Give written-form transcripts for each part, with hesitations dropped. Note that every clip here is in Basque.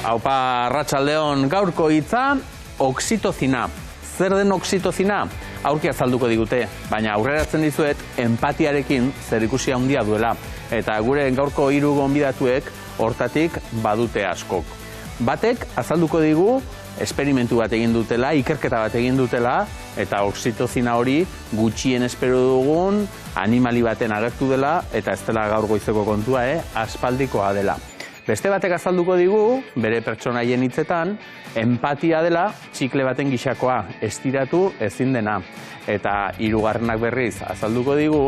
Aupa arratsaldeon, gaurko hitza, oxitozina. Zer den oxitozina? Aurki azalduko digute, baina aurreratzen dizuet empatiarekin zerikusia handia duela. Eta gure gaurko hiru gonbidatuek hortatik badute askok. Batek azalduko digu esperimentu bat egin dutela, ikerketa bat egin dutela, eta oxitozina hori gutxien espero dugun animali baten agertu dela, eta ez dela gaur goizeko kontua, aspaldikoa dela. Beste batek azalduko digu, bere pertsonaien hitzetan, empatia dela txikle baten gisakoa, estiratu ezin dena. Eta hirugarrenak berriz azalduko digu,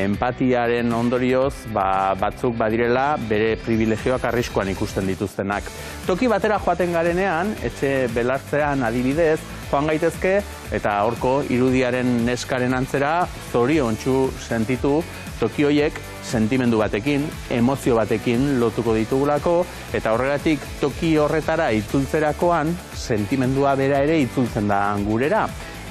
empatiaren ondorioz batzuk badirela bere privilegioak arriskuan ikusten dituztenak. Toki batera joaten garenean, etxe belartzean adibidez, joan gaitezke, eta horko irudiaren neskaren antzera zoriontsu sentitu, toki horiek sentimendu batekin, emozio batekin lotuko ditugulako, eta horregatik toki horretara itzultzerakoan sentimendua bera ere itzultzen da gurera.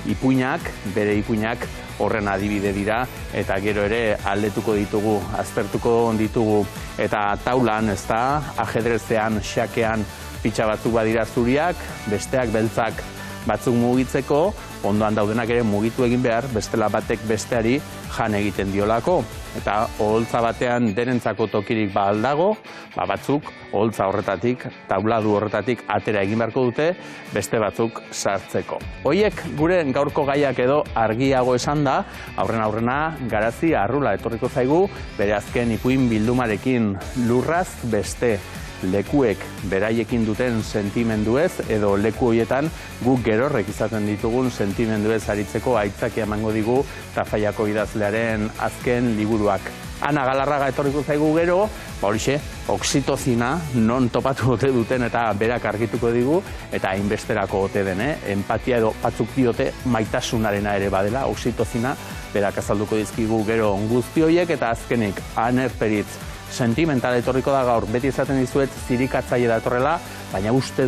Ipuinak, bere ipuinak horren adibide dira, eta gero ere aldetuko ditugu, aztertuko ditugu, eta taulan, ez da, ajedrezean, xakean, pitxa batzuk badira zuriak, besteak beltzak batzuk mugitzeko, ondoan daudenak ere mugitu egin behar, bestela batek besteari jan egiten diolako. Eta oholtza batean denentzako tokirik aldago, batzuk oholtza horretatik, tauladu horretatik atera egin beharko dute, beste batzuk sartzeko. Hoiek gure gaurko gaiak edo argiago esan da, aurrena Garazi Arrula etorriko zaigu, bere azken ipuin bildumarekin lurraz beste. Lekuek beraiekin duten sentimenduez edo leku horietan guk gerorrek izaten ditugun sentimenduez aritzeko aitzakia emango digu Tafallako idazlearen azken liburuak. Ana Galarraga etorriko zaigu gero, horixe, oxitozina non topatu ote duten eta berak argituko digu, eta hainbesterako ote den, empatia edo batzuk diote maitasunarena ere badela, oxitozina, berak azalduko dizkigu gero guzti horiek, eta azkenik Aner Peritz sentimental etorriko da gaur, beti esaten dizuet zirikatzaile datorrela, baina uste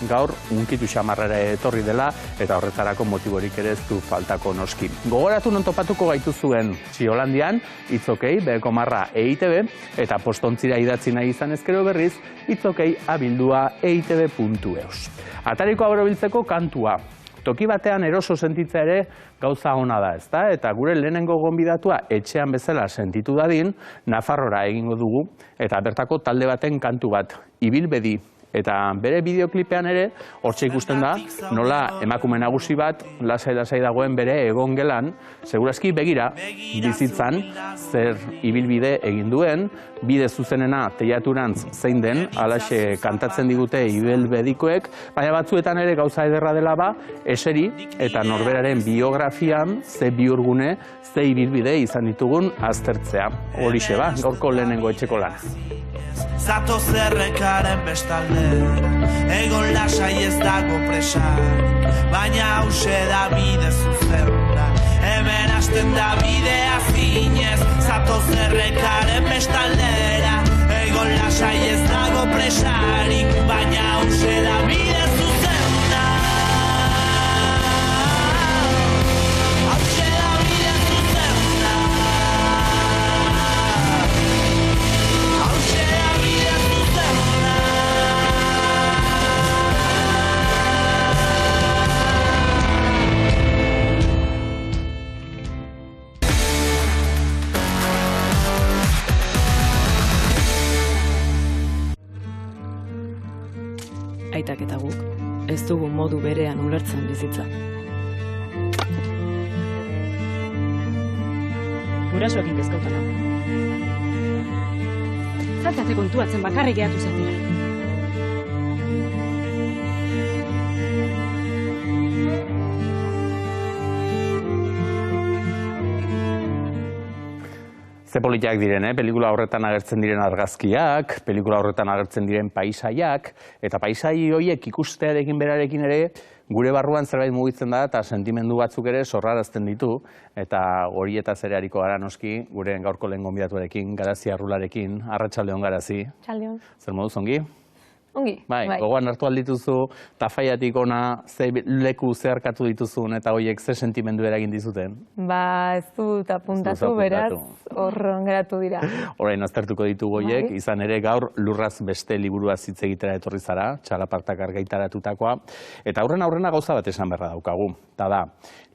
gaur unkitu xamarrera etorri dela, eta horretarako motiborik ere ez du faltako noski. Gogoratu non topatuko gaitu zuen Txiolandian, itzokei, beheko marra EITB, eta postontzira idatzi nahi izan ezkero berriz, itzokei abildua eitb.eus. Atariko abrobiltzeko kantua. Toki batean eroso sentitzea ere gauza ona da, ezta? Eta gure lehenengo gonbidatua etxean bezala sentitu dadin, Nafarrora egingo dugu, eta bertako talde baten kantu bat, Ibilbedi. Eta bere bideoklipean ere, hortxe ikusten da, nola emakume nagusi bat, lasai dagoen bere egon gelan, segurazki begira, bizitzan, zer ibilbide egin duen, bide zuzenena teiaturantz zein den, alaxe kantatzen digute Ibilbedikoek, baina batzuetan ere gauza ederra dela eseri, eta norberaren biografian, ze bihurgune, ze ibilbide izan ditugun aztertzea. Horixe gaurko lehenengo etxeko lana. Zato zerrekaren bestalde, egon lasai ez dago presak, baina hause da bide zuzena, hemen hasten da bidea zinez. Zato zerrekaren bestaldera, egon lasai ez dago presarik, baina hause da bide zuzena. Aitak eta guk, ez dugu modu berean ulertzen bizitza. Gurasoekin kezkautana. Zaltate kontuatzen bakarrik gehatu zen dira. Ze politak diren, pelikula horretan agertzen diren argazkiak, pelikula horretan agertzen diren paisaiak, eta paisai horiek ikustearekin berarekin ere, gure barruan zerbait mugitzen da, eta sentimendu batzuk ere sorrarazten ditu, eta horietaz ere hariko gara noski, gure gaurko lehen gonbidatuarekin, Garazi Arrularekin. Arratsaldeon, Garazi. Arratsaldeon. Zer moduz ongi? ongi. Bai, gogoan hartu aldituzu, tafaiatik ona, ze leku zeharkatu dituzun, eta horiek ze sentimendu eragin dizuten? Ba, ez dut apuntatu, beraz, hor geratu dira. Orain aztertuko ditugu horiek, izan ere gaur Lurraz beste liburua hitz egitera etorri zara, Txalapartak argitaratutakoa, eta aurrena gauza bat esan beharra daukagu. Ta da,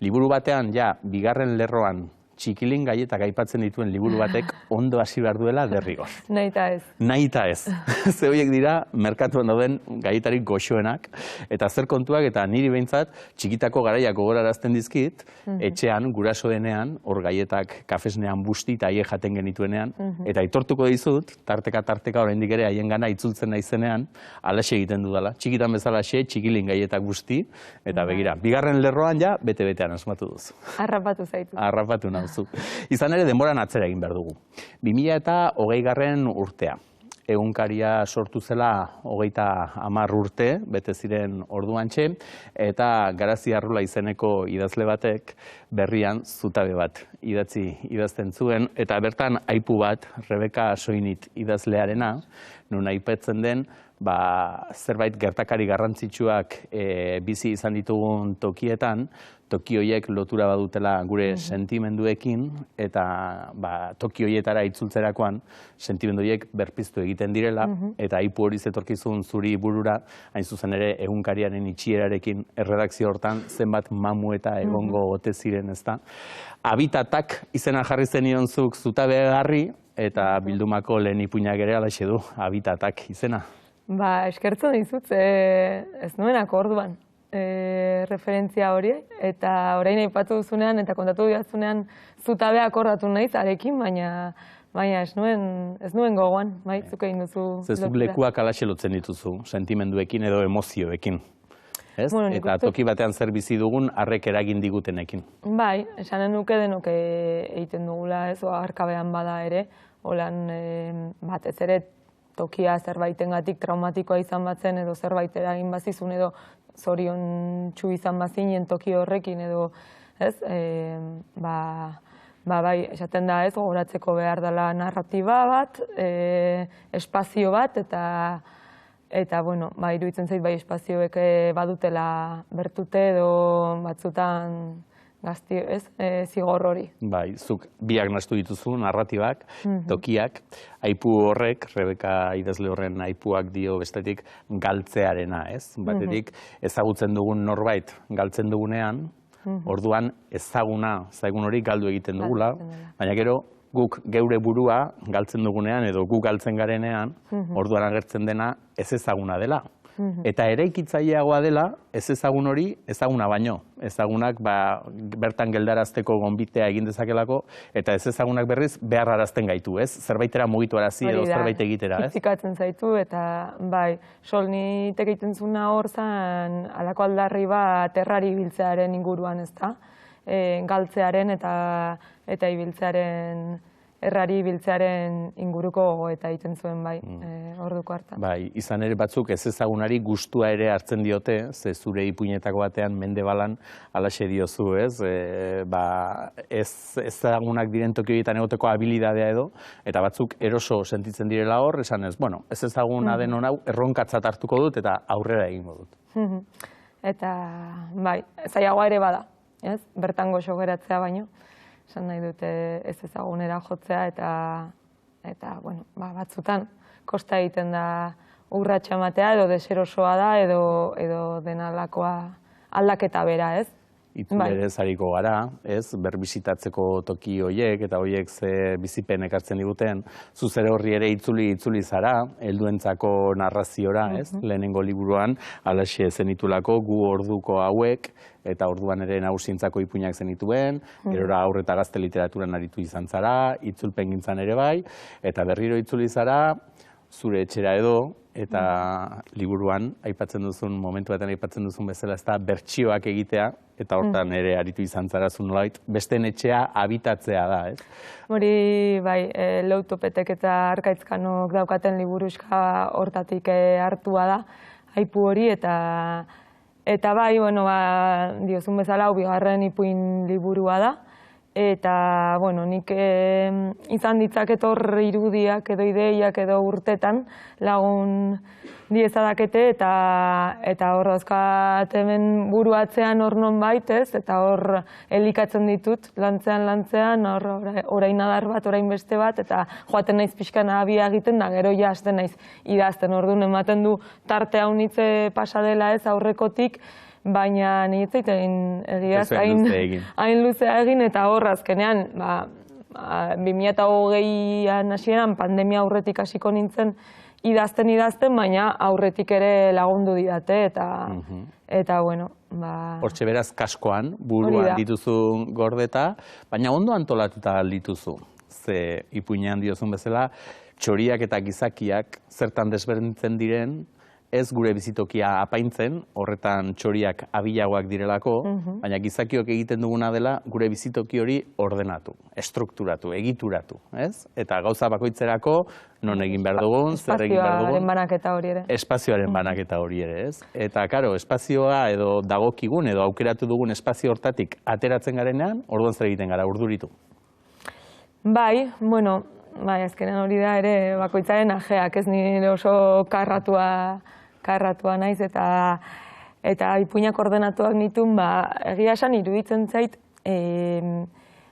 liburu batean, ja, bigarren lerroan, txikilin gaietak aipatzen dituen liburu batek ondo hasi behar duela derrigor. Nahita ez. Nahita ez. Ze horiek dira, merkatuan dauden gaietarik goxoenak, eta zer kontuak, eta niri behintzat, txikitako garaiak gogorarazten dizkit, etxean, guraso denean, hor gaietak kafesnean busti eta haie jaten genituenean, eta aitortuko dizut, tarteka oraindik ere haien gana itzultzen naizenean, alaxe egiten dudala. Txikitan bezalaxe, txikilin gaietak busti, eta begira, bigarren lerroan ja, bete-betean asmatu duzu. Harrapatu zaitu. Harrapatu nauz. Izan ere, denboran atzera egin behar dugu. 2020 urtea. Egunkaria sortu zela 30 urte, bete ziren orduantxe, eta Garazi Arrula izeneko idazle batek berrian zutabe bat idazten zuen, eta bertan aipu bat, Rebeka Soinit idazlearena, nun aipatzen den, zerbait gertakari garrantzitsuak bizi izan ditugun tokietan, toki horiek lotura badutela gure sentimenduekin, eta toki horietara itzultzerakoan sentimendu horiek berpiztu egiten direla, eta aipu hori zetorkizun zuri burura, hain zuzen ere egunkariaren itxierarekin erredakzio hortan zenbat mamu eta egongo ote ziren, ezta. Habitatak izena jarri zenion zuk zutabe garri, eta bildumako lehen ipuinak ere alaxe du, habitatak izena. Ba, eskertzen dizut, ez nuenak orduan referentzia hori, eta orain aipatu duzunean eta kontatu didazunean zutabe akordatu naiz arekin, baina ez nuen gogoan, zuk egin duzu. Zezuk lekuak alaxe lotzen dituzu, sentimenduekin edo emozioekin. Eta toki batean zer bizi dugun harrek eragin digutenekin. Bai, esanen nuke denok egiten dugula, ez, arkabean bada ere, holan batez ere tokia zerbaitengatik traumatikoa izan batzen edo zerbait eragin bazizun edo zorion txu izan bazinen toki horrekin edo, ez, bai, esaten da ez, gogoratzeko behar dela narratiba bat, espazio bat, eta, bueno, iruditzen zait bai espazioek badutela bertute edo batzutan gazti, ez, zigor hori. Bai, zuk biak nahastu dituzu, narratibak, tokiak, aipu horrek, Rebeka idazle horren aipuak dio bestetik galtzearena, ez? Batetik ezagutzen dugun norbait galtzen dugunean, orduan ezaguna, zaigun hori galdu egiten dugula, baina gero guk geure burua galtzen dugunean edo guk galtzen garenean, orduan agertzen dena ez ezaguna dela. Eta eraikitzaileagoa dela, ez ezagun hori, ezaguna baino. Ezagunak bertan geldarazteko gonbitea egin dezakelako, eta ez ezagunak berriz beharrarazten gaitu, ez? Zerbaitera mugitu arazi edo zerbait egitera, ez? Fizikatzen zaitu, eta bai, Sol nitek egiten zuna hor zan, alako aldarri bat errari ibiltzearen inguruan, ez da? Galtzearen eta ibiltzearen errari biltzearen inguruko gogoeta egiten zuen bai, orduko hartan. Bai, izan ere batzuk ez ezagunari gustua ere hartzen diote, ze zure ipuinetako batean Mendebalan alaxe diozu, ez? Ez ezagunak diren toki horietan egoteko habilidadea edo, eta batzuk eroso sentitzen direla hor, esan ez, bueno, ez ezaguna den hau erronkatzat hartuko dut eta aurrera egingo dut. Eta, bai, zailagoa ere bada, ez? Bertan goxo geratzea baino. Esan nahi dute ez ezagunera jotzea eta bueno, batzutan kosta egiten da urratsa ematea edo deserosoa da edo denalakoa aldaketa bera, ez? Itzulerez hariko gara, ez? Berbisitatzeko toki horiek eta horiek ze bizipen ekartzen diguten, zuzere horri ere itzuli zara, helduentzako narraziora, ez? Lehenengo liburuan, alaxe zenitulako gu orduko hauek, eta orduan ere nagusientzako ipuinak zenituen, gerora aurre eta gazte literaturan aritu izan zara, itzulpen gintzan ere bai, eta berriro itzuli zara, zure etxera edo, eta liburuan aipatzen duzun, momentu batean aipatzen duzun bezala, ez da bertsioak egitea, eta hortan ere aritu izan zara nolabait, besteen etxea habitatzea da, ez? Hori, bai, Leutopetek eta Arkaitzkanok daukaten liburuska hortatik hartua da, aipu hori, eta bai, bueno, diozun bezala, bigarren ipuin liburua da, Eta, bueno, nik izan ditzaket hor irudiak edo ideiak edo urtetan lagun diezadakete eta hor dauzkat hemen buruatzean hor nonbait, ez? Eta hor elikatzen ditut lantzean, orain adar bat, orain beste bat, eta joaten naiz pixkan abia egiten da, gero ja hasten naiz idazten. Orduan ematen du tarte haunitze pasa dela ez aurrekotik, baina nire egin egiaz hain luzea egin, eta hor azkenean 2020an hasieran pandemia aurretik hasiko nintzen idazten, baina aurretik ere lagundu didate, eta bueno, Hortxe beraz kaskoan, buruan dituzu gordeta, baina ondo antolatuta dituzu. Ze ipuinean diozun bezala, txoriak eta gizakiak zertan desberdintzen diren, ez gure bizitokia apaintzen, horretan txoriak abilagoak direlako, baina gizakiok egiten duguna dela gure bizitoki hori ordenatu, estrukturatu, egituratu, ez? Eta gauza bakoitzerako non egin behar dugun, zer egin behar dugun. Espazioaren banaketa hori ere. Espazioaren banaketa hori ere, ez? Eta, karo, espazioa edo dagokigun edo aukeratu dugun espazio hortatik ateratzen garenean, orduan zer egiten gara, urduritu. Bai, bueno, azkenean hori da ere bakoitzaren ajeak, ez nire oso karratua naiz eta ipuinak ordenatuak nituen, egia esan iruditzen zait,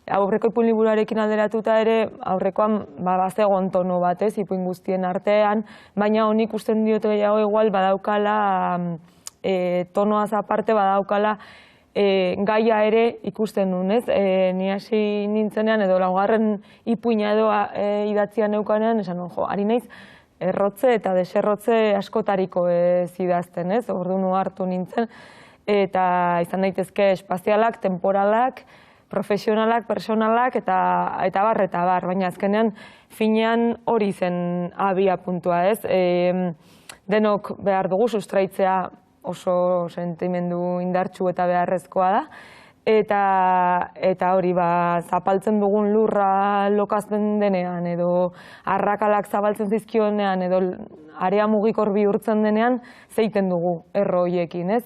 aurreko ipuin liburuarekin alderatuta ere, aurrekoan bazegoen tono bat, ez, ipuin guztien artean, baina honik ikusten diote gehiago igual badaukala, tonoaz aparte badaukala, gaia ere ikusten duen, ez? Ni hasi nintzenean edo laugarren ipuina edo idatzian neukanean, esan jo, ari naiz, errotze eta deserrotze askotariko ez idazten, ez? Orduan hartu nintzen, eta izan daitezke espazialak, temporalak, profesionalak, personalak, eta bar, baina azkenean finean hori zen abia puntua, ez? Denok behar dugu sustraitzea oso sentimendu indartsu eta beharrezkoa da, eta hori zapaltzen dugun lurra lokazten denean, edo arrakalak zabaltzen zizkionean, edo area mugikor bihurtzen denean, zeiten dugu erro horiekin, ez?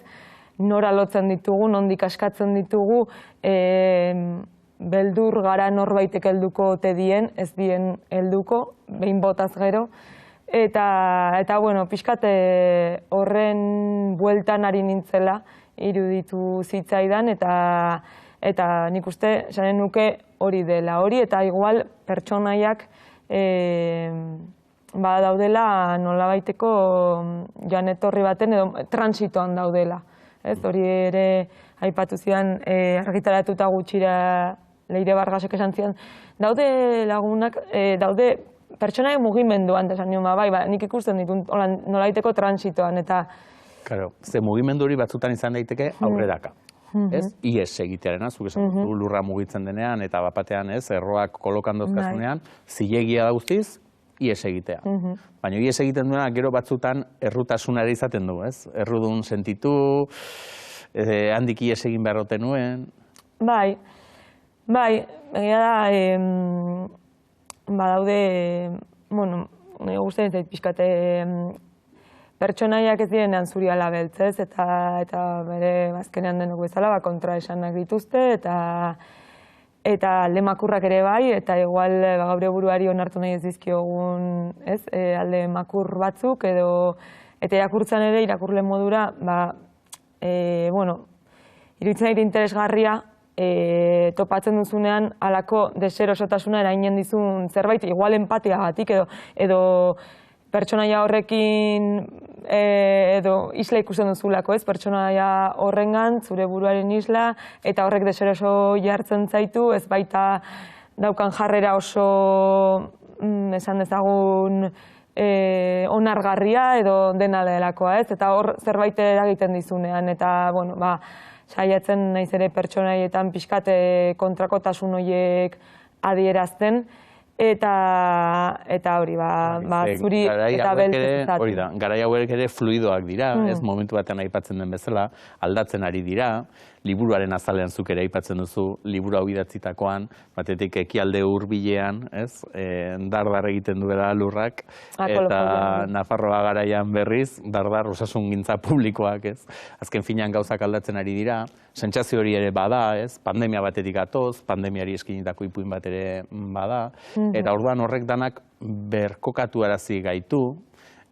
Nora lotzen ditugu, nondik askatzen ditugu, beldur gara norbaitek helduko ote dien, ez dien helduko, behin botaz gero, eta bueno, pixkat horren bueltan ari nintzela iruditu zitzaidan, eta nik uste esanen nuke hori dela. Hori eta igual pertsonaiak daudela nolabaiteko joan etorri baten edo transitoan daudela. Hori ere aipatu zidan argitaratuta gutxira Leire Vargasek esan zidan. Daude lagunak, daude pertsonaia mugimenduan, esan nion, nik ikusten ditut nolaiteko transitoan, eta... Claro, ze mugimendu hori batzutan izan daiteke aurreraka. Ez? Ies egitearena, zuk esan du lurra mugitzen denean, eta bapatean, ez, erroak kolokan dozkasunean, zilegia da guztiz, ies egitea. Baina ies egiten duena, gero batzutan errutasunare izaten du, ez? Errudun sentitu, handik ies egin beharroten nuen... Bai, egia da... Badaude, bueno, guztien zait pixkate pertsonaiak ez direnean zuri ala beltzez, eta bere azkenean denok bezala kontra esanak dituzte, eta alde makurrak ere bai, eta igual gaur buruari onartu nahi ez dizkiogun alde makur batzuk, eta irakurtzen ere, irakurle modura, bueno, iruditzen ari interesgarria, topatzen duzunean halako deserosotasuna erainen dizun zerbait, igual empatiagatik edo pertsonaia horrekin edo isla ikusten duzulako, ez? Pertsonaia horrengan, zure buruaren isla, eta horrek deseroso jartzen zaitu, ez baita daukan jarrera oso, esan dezagun, onargarria edo dena delakoa, ez? Eta hor zerbait eragiten dizunean, eta, bueno, saiatzen naiz ere pertsonaietan pixkate kontrakotasun horiek adierazten, eta hori, zuri eta beltz hori da, garai hauek ere fluidoak dira, ez momentu batean aipatzen den bezala, aldatzen ari dira, liburuaren azalean zuk ere aipatzen duzu, liburu hau idatzitakoan, batetik ekialde hurbilean, ez, dardar egiten duela lurrak, eta Nafarroa garaian berriz, dardar osasungintza publikoak, ez, azken finean gauzak aldatzen ari dira, sentsazio hori ere bada, ez, pandemia batetik atoz, pandemiari eskinitako ipuin bat ere bada, eta orduan horrek danak berkokatu arazi gaitu,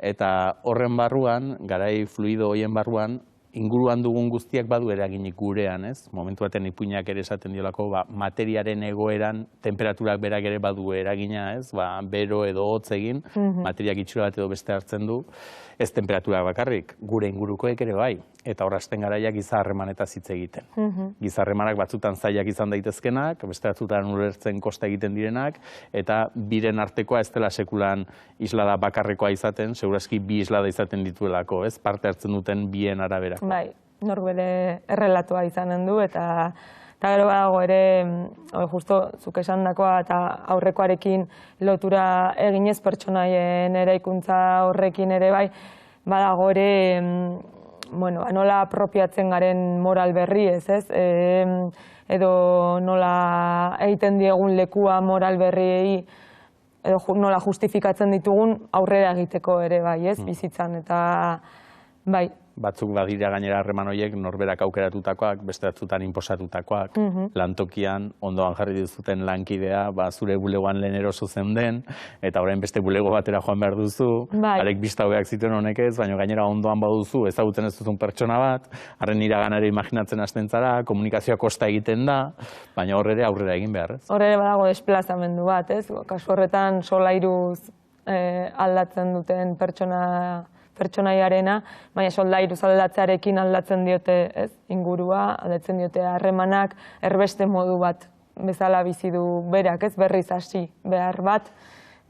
eta horren barruan, garai fluido horien barruan, inguruan dugun guztiak badu eraginik gurean, ez? Momentu baten ipuinak ere esaten diolako, materiaren egoeran temperaturak berak ere badu eragina, ez? Bero edo hotz egin, materiak itxura bat edo beste hartzen du, ez temperaturak bakarrik, gure ingurukoek ere bai, eta horrazten garaiak giza harremanetaz hitz egiten. Giza harremanak batzutan zailak izan daitezkenak, beste batzutan ulertzen kosta egiten direnak, eta biren artekoa ez dela sekulan islada bakarrekoa izaten, segurazki bi islada izaten dituelako, ez? Parte hartzen duten bien arabera. Bai, norbere errelatua izanen du, eta gero badago ere, justo zuk esandakoa eta aurrekoarekin lotura eginez pertsonaien eraikuntza horrekin ere bai, badago ere, nola apropiatzen garen moral berri ez, edo nola egiten diegun lekua moral berriei, edo nola justifikatzen ditugun aurrera egiteko ere bai, ez, bizitzan, eta bai. Batzuk badira gainera harreman horiek norberak aukeratutakoak, beste batzutan inposatutakoak, lantokian ondoan jarri dizuten lankidea, zure bulegoan lehen eroso zen den, eta orain beste bulego batera joan behar duzu, harek bista hobeak zituen honek ez, baina gainera ondoan baduzu, ezagutzen ez duzun pertsona bat, harren iraganare imaginatzen hasten zara, komunikazioa kosta egiten da, baina horre aurrera egin behar, ez? Horre badago desplazamendu bat, ez? Kasu horretan solairuz aldatzen duten pertsonaiarena, baina soldairuz aldatzearekin aldatzen diote ingurua, aldatzen diote harremanak, erbeste modu bat bezala bizi du berak, ez berriz hasi behar bat,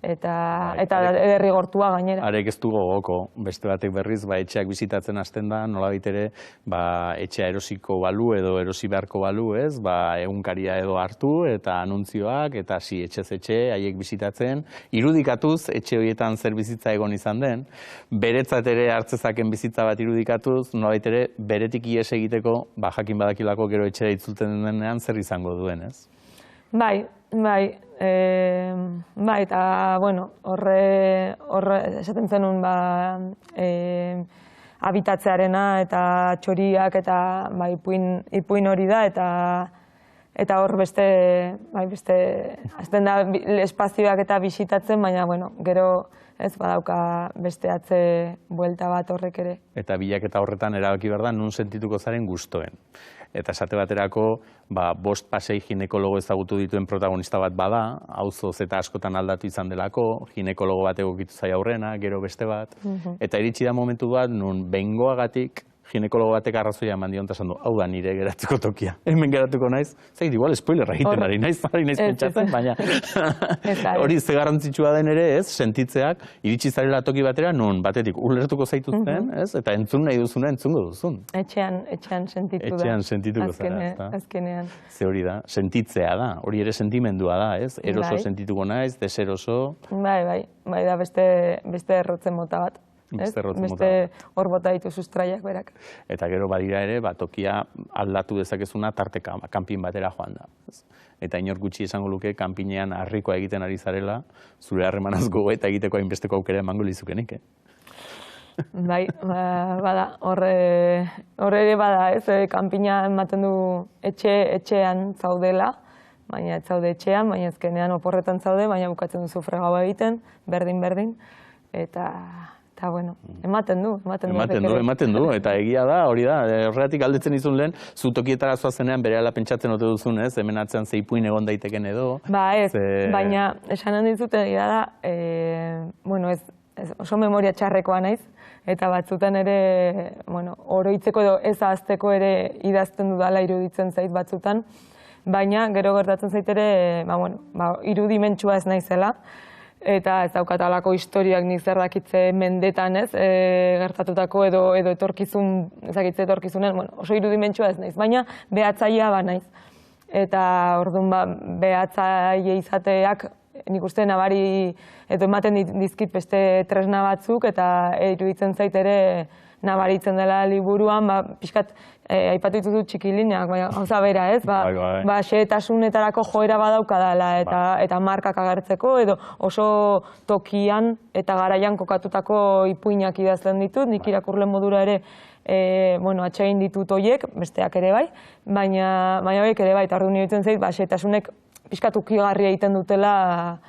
eta derrigortua gainera. Arek ez du gogoko, beste batek berriz, etxeak bizitatzen hasten da, nolabait ere, etxea erosiko balu edo erosi beharko balu, ez, egunkaria edo hartu, eta anuntzioak, eta hasi etxez etxe, haiek bizitatzen, irudikatuz, etxe horietan zer bizitza egon izan den, beretzat ere hartzezaken bizitza bat irudikatuz, nolabait ere, beretik ihes egiteko, jakin badakilako gero etxera itzulten denean zer izango duen, ez? Bai, eta, horre esaten zenun, habitatzearena eta txoriak eta ipuin hori da, eta hor beste, azten da espazioak eta bisitatzen, baina, gero ez badauka beste atze buelta bat horrek ere. Eta bilaketa horretan erabaki behar da, nun sentituko zaren gustoen. Eta esate baterako, bost pasei ginekologo ezagutu dituen protagonista bat bada, auzoz eta askotan aldatu izan delako, ginekologo bat egokitu zaia aurrena, gero beste bat, eta iritsi da momentu bat, nun behingoagatik ginekologo batek arrazoia eman dion, eta esan du, hau da nire geratzeko tokia. Hemen geratuko naiz, zait, igual spoilerra egiten ari naiz pentsatzen, baina hori ze garrantzitsua den ere, ez, sentitzeak, iritsi zarela toki batera, nun batetik ulertuko zaituzten, ez, eta entzun nahi duzuna entzungo duzun. Etxean sentitu da. Etxean sentituko zara, ez da? Azkenean. Ze hori da, sentitzea da, hori ere sentimendua da, ez? Eroso sentituko naiz, deseroso. Bai, da beste errotzen mota bat. Beste hor bota ditu sustraiak berak. Eta gero badira ere, tokia aldatu dezakezuna tarteka, kanpin batera joan da. Eta inor gutxi esango luke, kanpinean harrikoa egiten ari zarela, zure harremanaz gogoeta egiteko hainbesteko aukera emango lizukenik, Bai, bada, horre ere bada, ez, kanpina ematen du etxean zaudela, baina ez zaude etxean, baina ezkenean oporretan zaude, baina bukatzen duzu fregaua egiten, berdin, eta ematen du, eta egia da, hori da, horregatik aldetzen izun lehen, zu tokietara zoazenean berehala pentsatzen ote duzun, ez, hemen atzean ze ipuin egon daiteken edo. Baina esanen dizut egia da, oso memoria txarrekoa naiz, eta batzutan ere, oroitzeko edo ez ahazteko ere idazten dudala iruditzen zait batzutan, baina gero gertatzen zait ere, irudimentsua ez naizela, eta ez daukatalako historiak nik zer dakitze mendetan, ez, gertatutako edo etorkizunen, oso irudimentsua ez naiz, baina behatzailea ba naiz. Eta orduan behatzaile izateak nik uste nabari edo ematen dizkit beste tresna batzuk eta iruditzen zait ere nabaritzen dela liburuan, pixkat aipatu ditut txikilinak, gauza bera, ez? Xehetasunetarako joera badaukadala eta markak agertzeko edo oso tokian eta garaian kokatutako ipuinak idazten ditut, nik irakurle modura ere atxegin ditut horiek, besteak ere bai, baina horiek ere bai, eta orduan iruditzen zait, xehetasunek pixkat ukigarria egiten dutela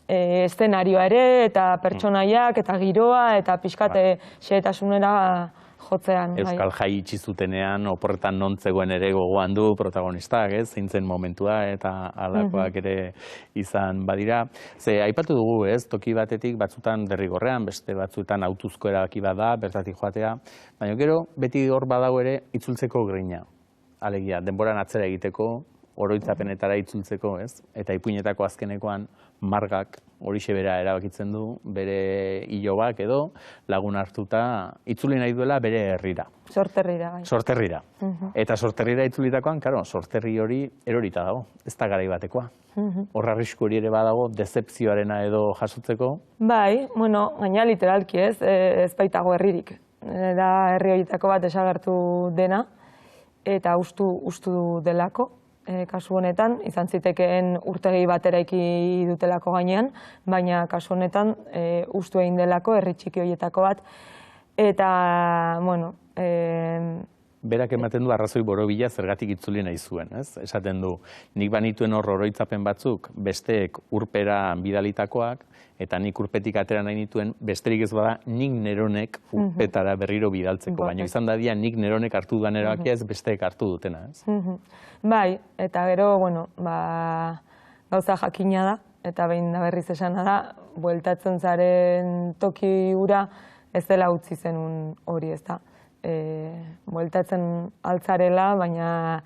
eszenarioa ere, eta pertsonaiak, eta giroa, eta pixkat xehetasunera jotzean. Euskal Jai itxi zutenean, oporretan non zegoen ere gogoan du protagonistak, zein zen momentua eta alakoak ere izan badira. Ze, aipatu dugu, toki batetik batzutan derrigorrean, beste batzutan autuzko erabaki bada, bertatik joatea, baina gero, beti hor badago ere itzultzeko grina. Alegia, denboran atzera egiteko, oroitzapenetara itzultzeko, eta ipuinetako azkenekoan margak horixe bera erabakitzen du, bere ilobak edo lagun hartuta itzuli nahi duela bere herrira. Sorterrira, bai. Sorterrira. Eta sorterrira itzulitakoan, sorterri hori erorita dago, ez da garai batekoa. Horra arrisku hori ere badago, dezepzioarena edo jasotzeko? Bai, gaina literalki ez baitago herririk. Da herri horietako bat desagertu dena, eta ustu delako. Kasu honetan, izan zitekeen urtegi bat eraiki dutelako gainean, baina kasu honetan ustu egin delako herri txiki horietako bat. Eta, berak ematen du arrazoi borobila zergatik itzuli nahi zuen, Esaten du, nik banituen hor oroitzapen batzuk, besteek urpera bidalitakoak, eta nik urpetik atera nahi nituen, besterik ez bada nik neronek urpetara berriro bidaltzeko, baina izan dadia nik neronek hartu duan erabakia ez besteek hartu dutena, Bai, eta gero, gauza jakina da, eta behin da berriz esana da, bueltatzen zaren toki hura ez dela utzi zenun hori, ez da. Bueltatzen altzarela, baina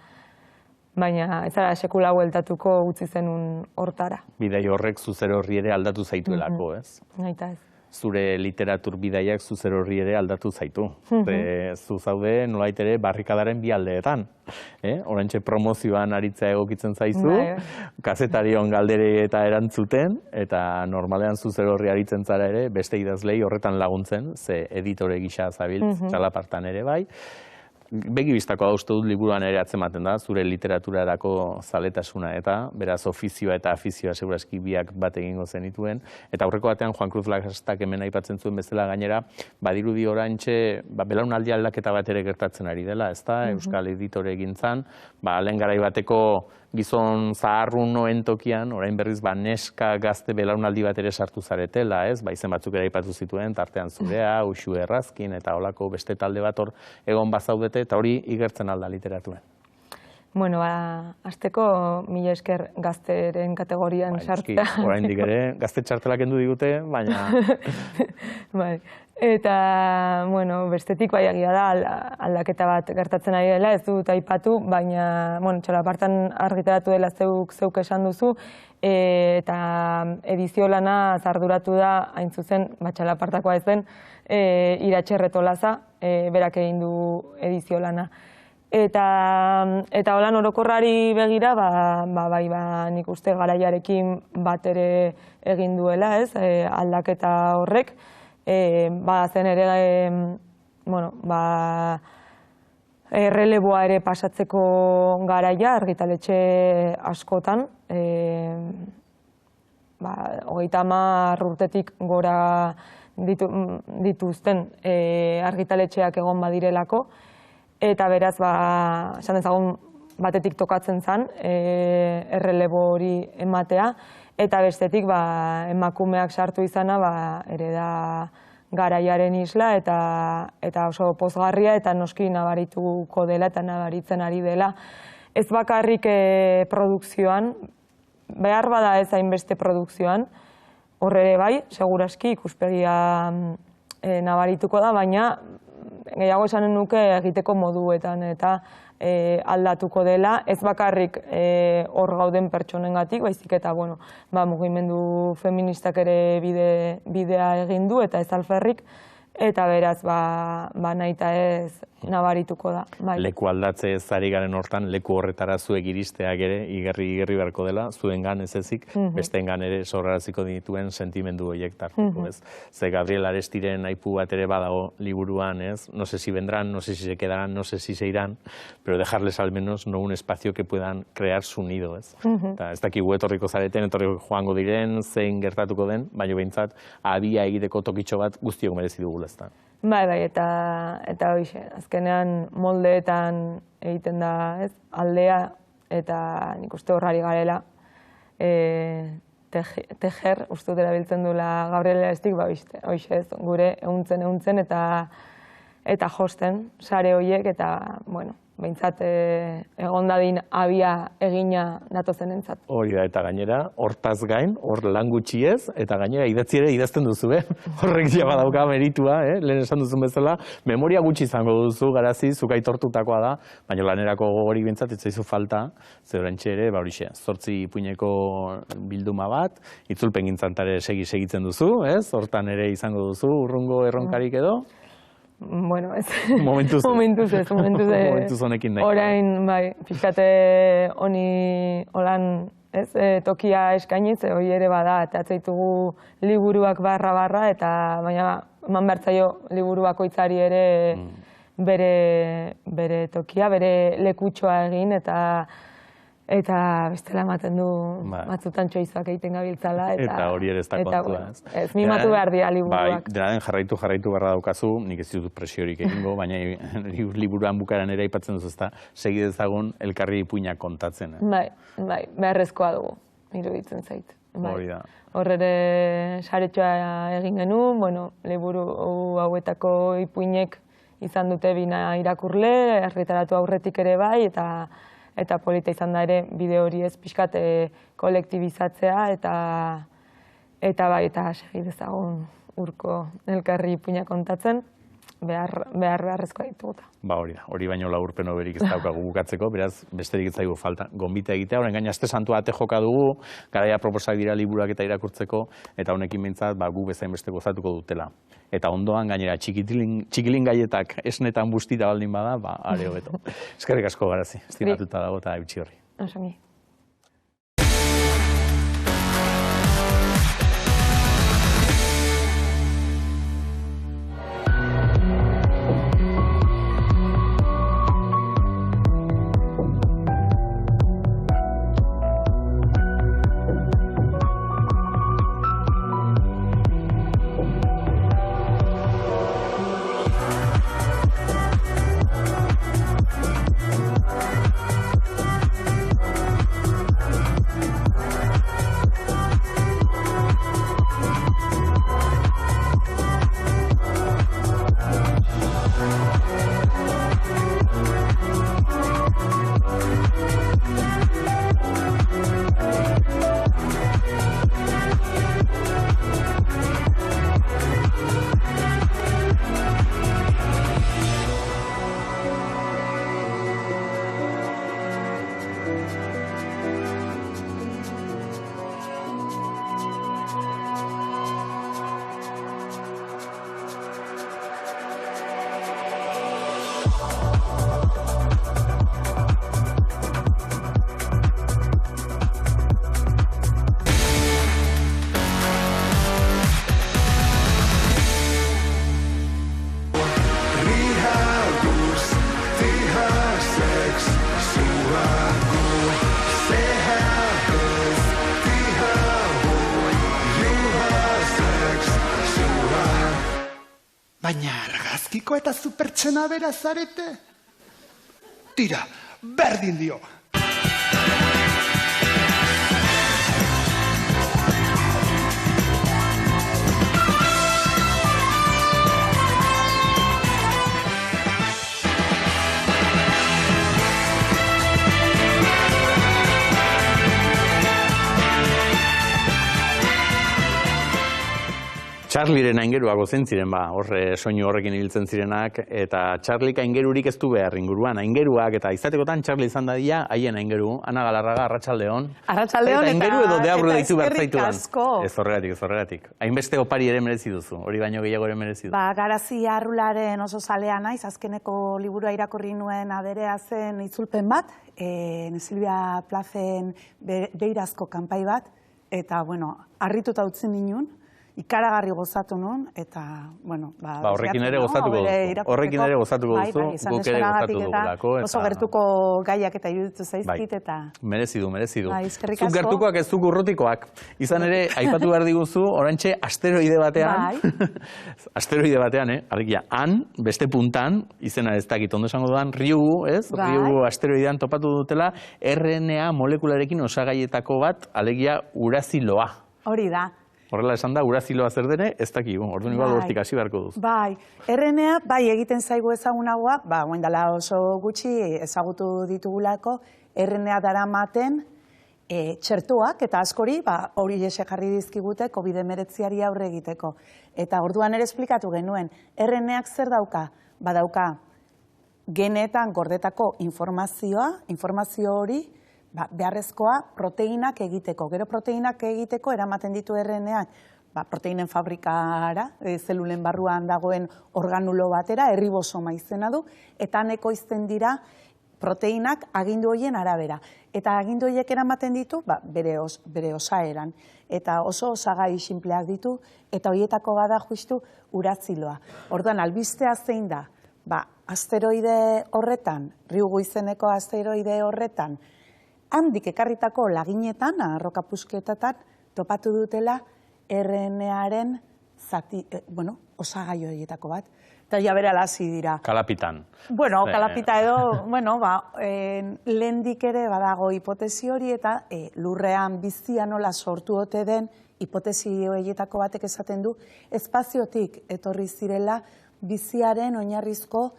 ez zara sekula bueltatuko utzi zenun hortara. Bidai horrek zuzer horri ere aldatu zaituelako, ez? Naita ez. Zure literatur bidaiak zuzer horri ere aldatu zaitu. Zu zaude nolait ere barrikadaren bi aldeetan. Oraintxe promozioan aritzea egokitzen zaizu, kazetarion galdere eta erantzuten, eta normalean zuzer horri aritzen zara ere, beste idazlei horretan laguntzen, ze editore gisa zabiltz, txalapartan ere bai. Begi bistako da uste dut liburuan ere atzematen da, zure literaturarako zaletasuna eta, beraz ofizioa eta afizioa segurazki biak bat egingo zenituen. Eta aurreko batean Juan Cruz Lagastak hemen aipatzen zuen bezala gainera, badirudi oraintxe belaunaldi aldaketa bat ere gertatzen ari dela, ezta? Euskal editore egintzan, lehen garai bateko gizon zaharrun noen tokian, orain berriz neska gazte belaunaldi bat ere sartu zaretela, izen batzuk ere aipatu zituen, tartean zurea, Uxu Errazkin eta holako beste talde bat hor egon bazaudete, eta hori igertzen alda literaturan. Azteko mila esker gazteren kategorian sartzea. Oraindik ere, gazte txartelak kendu digute, baina... Eta, bestetik bai egia da aldaketa bat gertatzen ari dela, ez dut aipatu, baina, txalapartan argitaratu dela zeuk esan duzu, eta edizio lana zarduratu da, hain zuzen, txalapartakoa ez den, Iratxe Retolaza, berak egin du edizio lana. Eta holan orokorrari begira, nik uste garaiarekin bat ere egin duela, aldaketa horrek. Zen ere, erreleboa ere pasatzeko garaia, argitaletxe askotan. 30 urtetik gora dituzten argitaletxeak egon badirelako. Eta beraz, esan dezagun batetik tokatzen zen, errelebo hori ematea. Eta bestetik, emakumeak sartu izana, ere da garaiaren isla, eta oso pozgarria, eta noski nabarituko dela, eta nabaritzen ari dela. Ez bakarrik produkzioan, behar bada ez hainbeste produkzioan, horre bai, seguraski ikuspegia nabarituko da, baina gehiago esanen nuke egiteko moduetan eta aldatuko dela, ez bakarrik hor gauden pertsonengatik, baizik eta mugimendu feministak ere bidea egin du eta ez alferrik, eta beraz nahita ez nabarituko da. Bai. Leku aldatze ez ari garen hortan, leku horretara zuek iristeak ere, igerri beharko dela, zuengan ez ezik, besteengan ere sorraraziko dituen sentimendu horiek tarteko, ez? Ze Gabriel Arestiren aipu bat ere badago liburuan, ez? No sé si vendrán, no sé si se quedarán, no sé si se irán, pero dejarles al menos no un espacio que puedan crear su nido, ez? Eta ez dakigu etorriko zareten, etorriko joango diren, zein gertatuko den, baina behintzat, abia egiteko tokitxo bat guztiok merezi dugula, ezta. Bai, eta hoxe, azkenean moldeetan egiten da, ez, aldea, eta nik uste horrari garela, tejer, uste dut erabiltzen duela Gabriel Arestik, ba, hoxe ez, gure ehuntzen, eta josten, sare horiek, eta, bueno, behintzat egon dadin abia egina datozen entzat. Hori da, eta gainera, hortaz gain, hor lan gutxi ez, eta gainera idatzi ere idazten duzu, horrek ja badauka meritua, lehen esan duzun bezala, memoria gutxi izango duzu, garazi, zuk aitortutakoa da, baina lanerako gogorik bintzat, ez zaizu falta, ze orantxe ere, ba horixe, 8 ipuineko bilduma bat, itzulpen gintzantare segitzen duzu, hortan ere izango duzu, urrungo erronkarik edo? Bueno, ez. Momentuz honekin nahi. Orain, bai, pixkate honi holan, ez, tokia eskainiz, hori ere bada, eta atzaitugu liburuak barra, eta baina eman bertzaio liburu bakoitzari ere bere tokia, bere lekutxoa egin, eta bestela ematen du batzutan txoizoak egiten gabiltzala. Eta hori ere ez da kontua. Ez, mimatu behar dira liburuak. Bai, dena den jarraitu beharra daukazu, nik ez ditut presiorik egingo, baina liburuan bukaran ere aipatzen duzu, ezta, segi dezagun elkarri ipuinak kontatzen. Bai, beharrezkoa dugu, iruditzen zait. Hori da. Hor ere saretxoa egin genuen, bueno, liburu hauetako ipuinek izan dute bina irakurle, argitaratu aurretik ere bai, eta polita izan da ere bideo hori ez pixkat kolektibizatzea eta segi dezagun urko elkarri ipuinak kontatzen beharrezkoa dituguta. Ba hori da, hori baino laburpen hoberik ez daukagu bukatzeko, beraz besterik ez zaigu falta gonbita egitea, orain gaina aste santua ate joka dugu, garaia proposak dira liburuak eta irakurtzeko, eta honekin behintzat gu bezain beste gozatuko dutela. Eta ondoan gainera txikilin gaietak esnetan bustita baldin bada, are hobeto. Eskerrik asko Garazi, estimatuta dago eta eutsi horri. Osongi. Baina argazkiko eta supertsena bera zarete? Tira, berdin dio. Charlieren aingeruak ozen ziren, horre soinu horrekin ibiltzen zirenak, eta Charlik aingerurik ez du behar inguruan. Aingeruak eta izatekotan Charli izan dadia, haien aingeru, Ana Galarraga, Arratsaldeon. Arratsaldeon eta aingeru edo deabru deitu behar eskerrik zaitudan. asko. Ez horregatik. Hainbeste opari ere merezi duzu, hori baino gehiago ere merezi du. Garazi Arrularen oso zalea naiz, azkeneko liburua irakurri nuen aderea zen itzulpen bat, Silvia Plazen beirazko kanpai bat, eta, harrituta utzi ninun, ikaragarri gozatu nun, eta, horrekin ere gozatuko duzu. Horrekin ere gozatuko duzu, guk ere gozatu dugulako. Oso gertuko gaiak eta iruditu zaizkit, eta... Merezi du. Eskerrik Zuk asko. gertukoak ez zuk urrutikoak. Izan ere, aipatu behar diguzu, oraintxe asteroide batean, asteroide batean, argia, han, beste puntan, izena ez dakit ondo esango dudan, Ryugu, ez? Ryugu asteroidean topatu dutela, RNA molekularekin osagaietako bat, alegia uraziloa. Hori da. Horrela esan da, uraziloa zer dene, ez dakigu, orduan igual hortik hasi beharko duzu. RNA, egiten zaigu ezagunagoa, orain dela oso gutxi ezagutu ditugulako, RNA daramaten txertoak, eta askori, hori jarri dizkigute COVID-19 aurre egiteko. Eta orduan ere esplikatu genuen, RNAak zer dauka? Badauka genetan gordetako informazio hori, beharrezkoa proteinak egiteko. Gero proteinak egiteko eramaten ditu RNAak proteinen fabrikara, zelulen barruan dagoen organulo batera, erribosoma izena du, eta han ekoizten dira proteinak agindu horien arabera. Eta agindu horiek eramaten ditu bere osaeran. Eta oso osagai sinpleak ditu, eta horietako bada justu uraziloa. Orduan, albistea zein da, asteroide horretan, Ryugu izeneko asteroide horretan, handik ekarritako laginetan, arrokapusketatan, topatu dutela RNAaren osagai horietako bat. Eta ja bere hasi dira. Kalapitan. Kalapita edo, lehendik ere badago hipotesi hori eta lurrean bizia nola sortu ote den hipotesi horietako batek esaten du, espaziotik etorri zirela biziaren oinarrizko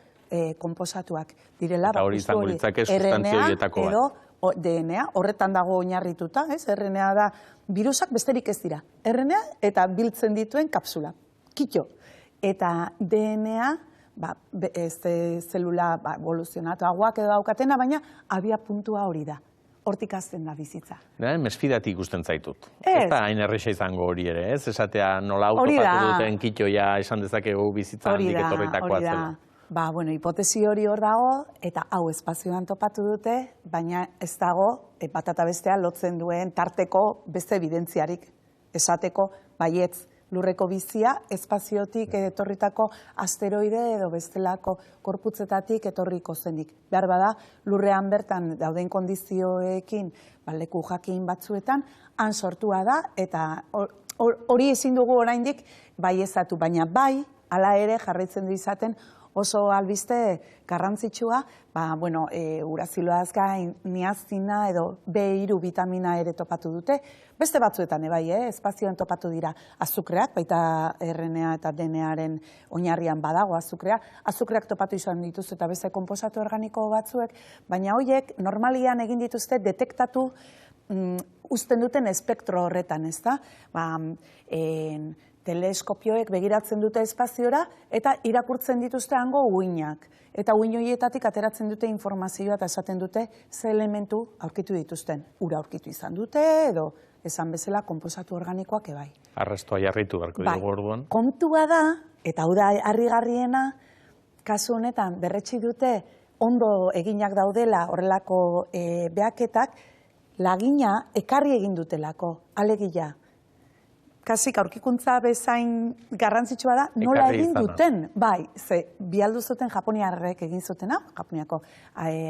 konposatuak direla. Eta hori izango litzake sustantzio horietako bat. DNA, horretan dago oinarrituta, RNA da, virusak besterik ez dira. RNA eta biltzen dituen kapsula, kitxo. Eta DNA, zelula evoluzionatuagoak edo daukatena, baina abia puntua hori da. Hortik azten da bizitza. Mesfidatik ikusten zaitut. Ez da hain erresa izango hori ere, ez? Esatea nola autopatu duten kitxoia esan dezakegu bizitza handik etorritakoa zela. Hipotesi hori hor dago, eta hau espazioan topatu dute, baina ez dago, bat eta bestea lotzen duen tarteko beste evidentziarik. Esateko, baietz, lurreko bizia, espaziotik etorritako asteroide edo bestelako korputzetatik etorriko zenik. Behar bada, lurrean bertan dauden kondizioekin, leku jakin batzuetan, han sortua da, eta hori ezin dugu oraindik baiezatu, baina hala ere jarraitzen du izaten, oso albiste garrantzitsua, uraziloaz gain, niazina edo B3 vitamina ere topatu dute. Beste batzuetan espazioan topatu dira azukreak, baita RNA eta DNAren oinarrian badago azukrea. Azukreak topatu izan dituzte eta beste konposatu organiko batzuek, baina horiek normalian egin dituzte detektatu uzten duten espektro horretan, ez da? Teleskopioek begiratzen dute espaziora eta irakurtzen dituzte hango uinak. Eta uin horietatik ateratzen dute informazioa eta esaten dute ze elementu aurkitu dituzten. Ura aurkitu izan dute edo esan bezala konposatu organikoak ebai. Arrastoa jarritu beharko dugu orduan. Kontua da, eta hau da harrigarriena, kasu honetan berretsi dute ondo eginak daudela horrelako behaketak, lagina ekarri egin dutelako, alegia. Kasik aurkikuntza bezain garrantzitsua da, nola egin duten. Bialdu zuten Japoniarrek egin zutena, Japoniako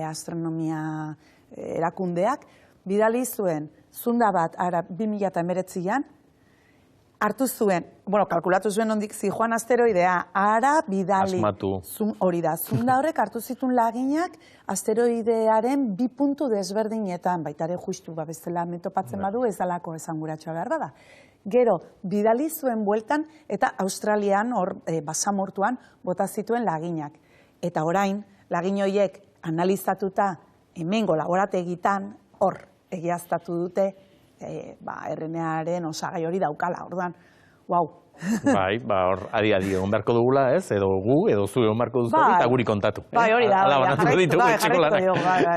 astronomia erakundeak, bidali zuen, zunda bat, 2019an, hartu zuen, kalkulatu zuen ondik zijoan asteroidea, ara bidali. Asmatu. Hori da, zunda horrek hartu zituen laginak asteroidearen 2 puntu desberdinetan, baitare justu bestela metopatzen badu ez dalako esanguratxoa behar bada. Gero, bidali zuen bueltan eta Australian, basamortuan, bota zituen laginak. Eta orain, lagin horiek analizatuta hemengo laborategitan, hor, egiaztatu dute RNAaren osagai hori daukala. Orduan, Bai, hor, adi egon beharko dugula, ez? Edo gu, edo zu egon beharko duzu, eta guri kontatu. Bai, hori da. Hala banatuko ditugu etxeko lanak.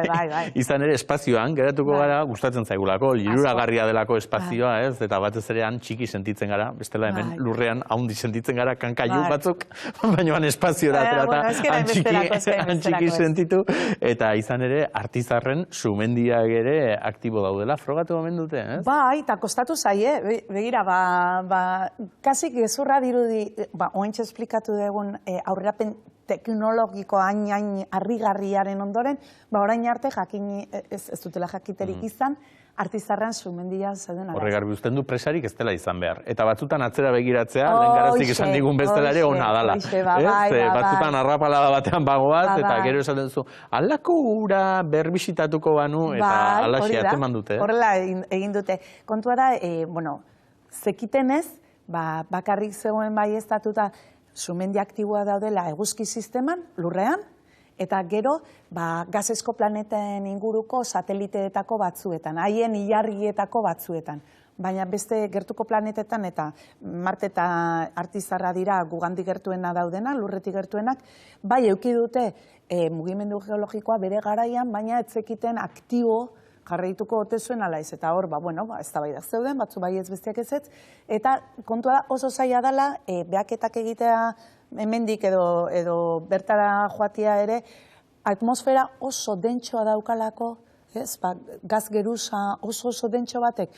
Bai. Izan ere, espazioan, geratuko gara, gustatzen zaigulako, liluragarria delako espazioa, ez? Eta batez ere han txiki sentitzen gara, bestela hemen lurrean haundi sentitzen gara, kankailu batzuk, baina han espaziora han txiki sentitu, eta izan ere, Artizarren sumendiak ere aktibo daudela, frogatu omen dute, ez? Bai, eta kostatu zaie, begira, kasik gezurra dirudi, oentxe esplikatu dugun aurrerapen teknologiko hain harrigarriaren ondoren, orain arte jakin ez dutela jakiterik izan, Artizarren sumendia zeuden arazo. Horre garbi uzten du presarik ez dela izan behar. Eta batzutan atzera begiratzea, lehen garazik esan digun bestela ere ona dala. Batzutan arrapalada batean bagoaz, eta gero esaten zu, alako ura berbisitatuko banu, eta alaxi ateman dute. Horrela egin dute. Kontua da, zekiten ez, bakarrik zegoen bai ez datuta sumendi aktiboa daudela eguzki sisteman, lurrean, eta gero gasesko planeten inguruko sateliteetako batzuetan, haien ilargietako batzuetan. Baina beste gertuko planetetan eta Marte eta Artizarra dira gugandik gertuena daudena, lurretik gertuenak, bai eduki dute mugimendu geologikoa bere garaian, baina etzekiten aktibo jarraituko ote zuen ala ez. Eta hor, eztabaidak zeuden, batzu bai ez besteak ezetz, eta kontua da oso zaila dela, behaketak egitea hemendik edo bertara joatia ere, atmosfera oso dentsoa daukalako, gaz geruza oso dentso batek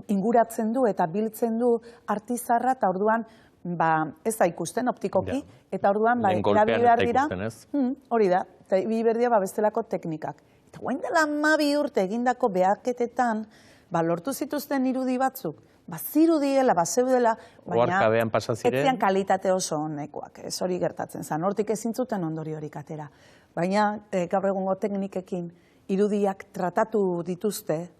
inguratzen du eta biltzen du Artizarra, eta orduan ez da ikusten optikoki, eta orduan erabili behar dira, hori da, eta ibili behar dira bestelako teknikak. Eta guain dela 12 urte egindako behaketetan, lortu zituzten irudi batzuk, zirudiela, zeudela, baina etzian kalitate oso honekoak, ez hori gertatzen zen, hortik ezin zuten ondoriorik atera. Baina gaur egungo teknikekin irudiak tratatu dituzte,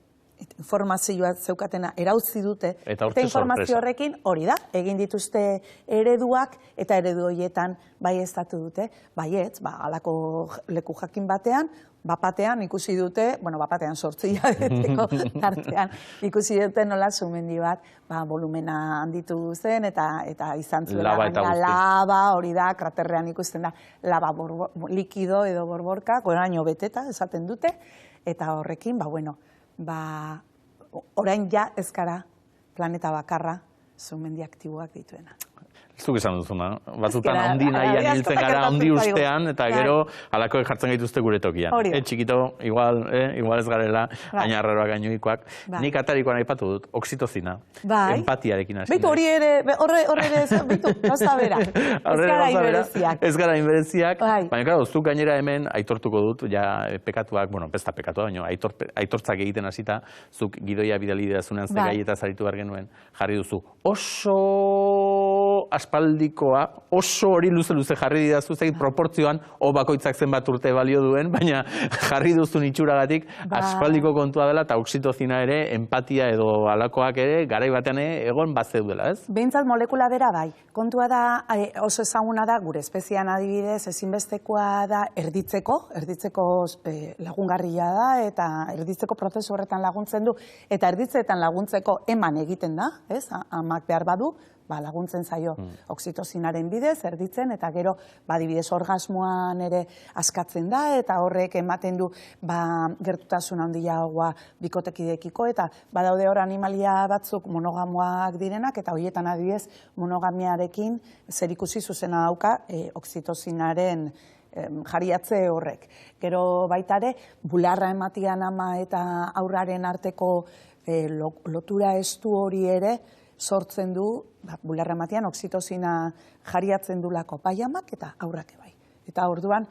informazioa zeukatena erautzi dute, eta informazio horrekin hori da, egin dituzte ereduak, eta eredu horietan baieztatu dute, baietz, halako leku jakin batean, bapatean ikusi dute, bapatean 8 hilabeteko tartean, ikusi dute nola sumendi bat, volumena handitu zen, eta izan zuela, laba, hori da, kraterrean ikusten da, laba likido edo borborka, goraino beteta, esaten dute, eta horrekin, orain ja ez gara planeta bakarra sumendi aktiboak dituena. Zuk esan duzuna, batzutan handi nahian hiltzen gara, handi ustean, eta gero alakoek jartzen gaituzte gure tokian. Txikito, igual ez garela, baina arraroak gainoikoak. Nik atarikoan aipatu dut, oxitozina, empatiarekin hasi. Beitu, horre ere, beitu, gauza bera. Ez gara inbereziak. Ez gara inbereziak, baina gara, zuk gainera hemen aitortuko dut, ja pekatuak, pesta pekatua, baina aitortzak egiten hasita, zuk gidoia bidali dezunean zegaietaz aritu behar genuen, jarri duzu, oso aspaldikoa, oso hori luze jarri didazu, zegit proportzioan, bakoitzak zenbat urte balio duen, baina jarri duzun itxuragatik aspaldiko kontua dela, eta oxitozina ere, empatia edo alakoak ere, garai batean egon bazeudela, ez? Behintzat molekula bera bai. Kontua da, oso ezaguna da, gure espezian adibidez, ezinbestekoa da erditzeko lagungarria da, eta erditzeko prozesu horretan laguntzen du, eta erditzeetan laguntzeko eman egiten da, ez? Amak behar badu, laguntzen zaio oxitozinaren bidez, erditzen, eta gero, adibidez, orgasmoan ere askatzen da, eta horrek ematen du gertutasun handiagoa bikotekidekiko, eta badaude hor animalia batzuk monogamoak direnak, eta horietan adibidez monogamiarekin zerikusi zuzena dauka oxitozinaren jariatze horrek. Gero baita ere, bularra ematian ama eta aurraren arteko lotura estu hori ere sortzen du, bularra ematean oxitozina jariatzen du lako bai amak eta aurrak bai. Eta orduan,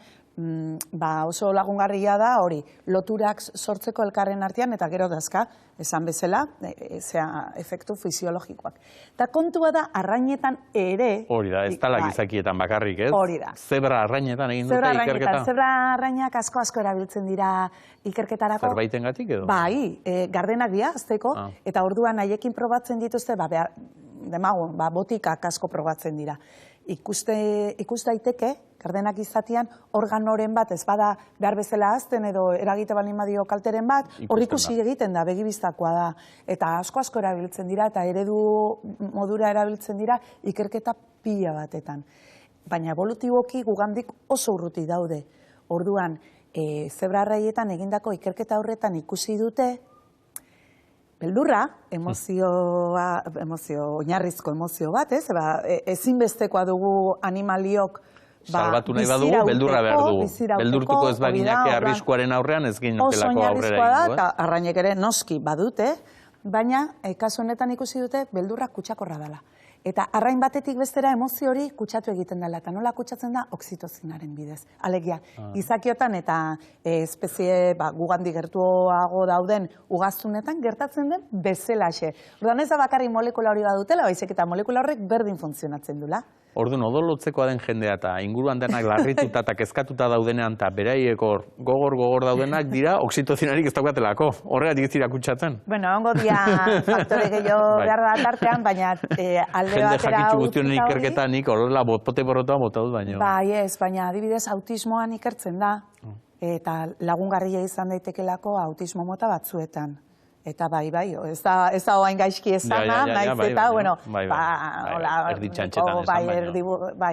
oso lagungarria da hori, loturak sortzeko elkarren artean, eta gero dazka, esan bezala, efektu fisiologikoak. Eta kontua da, arrainetan ere... Hori da, ez tala gizakietan bakarrik, ez? Hori da. Zebra arrainetan egin dute ikerketa? Zebra arrainak asko erabiltzen dira ikerketarako. Zerbaiten gatik edo? Bai, gardenak dira, azteko, eta orduan haiekin probatzen dituzte, botikak asko probatzen dira. ikus daiteke, gardenak izatean, organoren bat, ez bada behar bezala azten edo eragite balin badio kalteren bat, hor ikusi egiten da, begibistakoa da. Eta asko erabiltzen dira, eta eredu modura erabiltzen dira, ikerketa pila batetan. Baina evolutiboki gugandik oso urruti daude. Orduan, zebra-arraietan egindako ikerketa horretan ikusi dute, beldurra, oinarrizko emozio bat, ez? Ezinbestekoa dugu animaliok salbatu nahi badugu, beldurra behar dugu. Beldurtuko ez baginake arriskuaren aurrean ez ginokelako aurrera egingo. Oso oinarrizkoa da, eta arrainek ere noski badute, baina kasu honetan ikusi dute beldurra kutsakorra dela. Eta arrain batetik bestera emozio hori kutsatu egiten dela, eta nola kutsatzen da oxitozinaren bidez. Alegia, izakiotan eta espezie gugandik gertuago dauden ugaztunetan gertatzen den bezalaxe. Orduan ez da bakarrik molekula hori badutela, baizik eta molekula horrek berdin funtzionatzen dula. Orduan, odolotzekoa den jendea eta inguruan denak larrituta eta kezkatuta daudenean eta beraiek gogor daudenak dira oxitozinarik ez daukatelako. Horregatik ez dira kutsatzen. Bueno, ongo dia faktore gehiago behar da tartean, baina alde jende batera jakitzu guztionen ikerketa nik horrela bote borrotoa bota dut baino. Bai ez, baina adibidez autismoan ikertzen da, eta lagungarria izan daitekelako autismo mota batzuetan. Eta bai, ez da oain gaizki esana, naiz eta, bueno,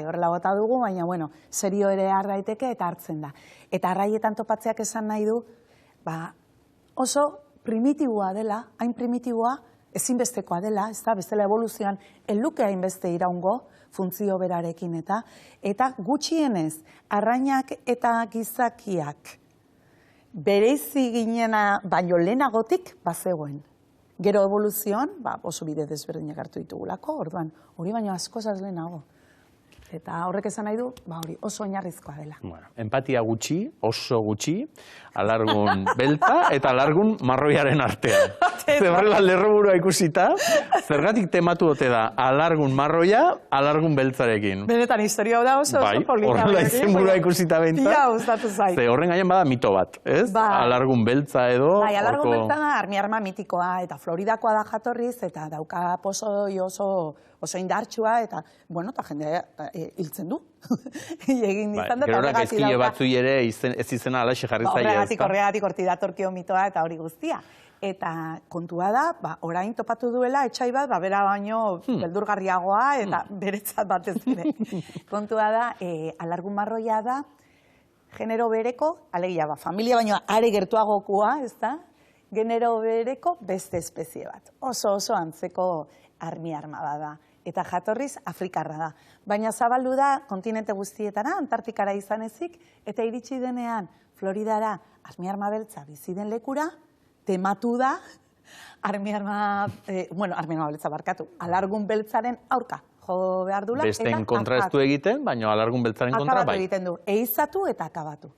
horrela bota dugu, baina, bueno, serio ere har daiteke eta hartzen da. Eta arraietan topatzeak esan nahi du, oso primitiboa dela, hain primitiboa, ezinbestekoa dela, ez da, bestela evoluzioan, eluke hainbeste iraungo, funtzio berarekin eta gutxienez, arrainak eta gizakiak, bereizi ginena baino lehenagotik bazegoen. Gero evoluzioan, oso bide desberdinak hartu ditugulako, orduan, hori baino askozaz lehenago. Eta horrek esan nahi du, hori oso oinarrizkoa dela. Empatia gutxi, oso gutxi, alargun beltza eta alargun marroiaren artean. Zerrela lerroburua ikusita, zergatik tematu dote da alargun marroia, alargun beltzarekin. Benetan historia da oso polita. Horrela izenburua ikusita behintzat. Tira gustatu zait. Horren gaien bada mito bat, ez? Alargun beltza edo... Alargun beltza da armi-arma mitikoa, eta Floridakoa da jatorriz, eta dauka pozoi oso indartsua, eta, bueno, eta jendea hiltzen du. Egin izan da, eta horregatik dauka. Eskile batzui ere ez izena alaxe jarri zaila, ez da? Horregatik horti datorkio mitoa eta hori guztia. Eta kontua da, orain topatu duela, etxai bat, bera baino beldurgarriagoa, eta beretzat batez ere. Kontua da, alargun marroia da, genero bereko, alegia, familia baino are gertuagokoa, ez da? Genero bereko beste espezie bat. Oso antzeko armi-arma da. Eta jatorriz Afrikarra da. Baina zabaldu da kontinente guztietara, Antartikara izan ezik, eta iritsi denean Floridara armi-arma beltza bizi den lekura, tematu da armi-arma beltza barkatu, alargun beltzaren aurka jo behar dula. Besten kontra ez du egiten, baina alargun beltzaren kontra bai. Akabatu egiten du, eizatu eta akabatu.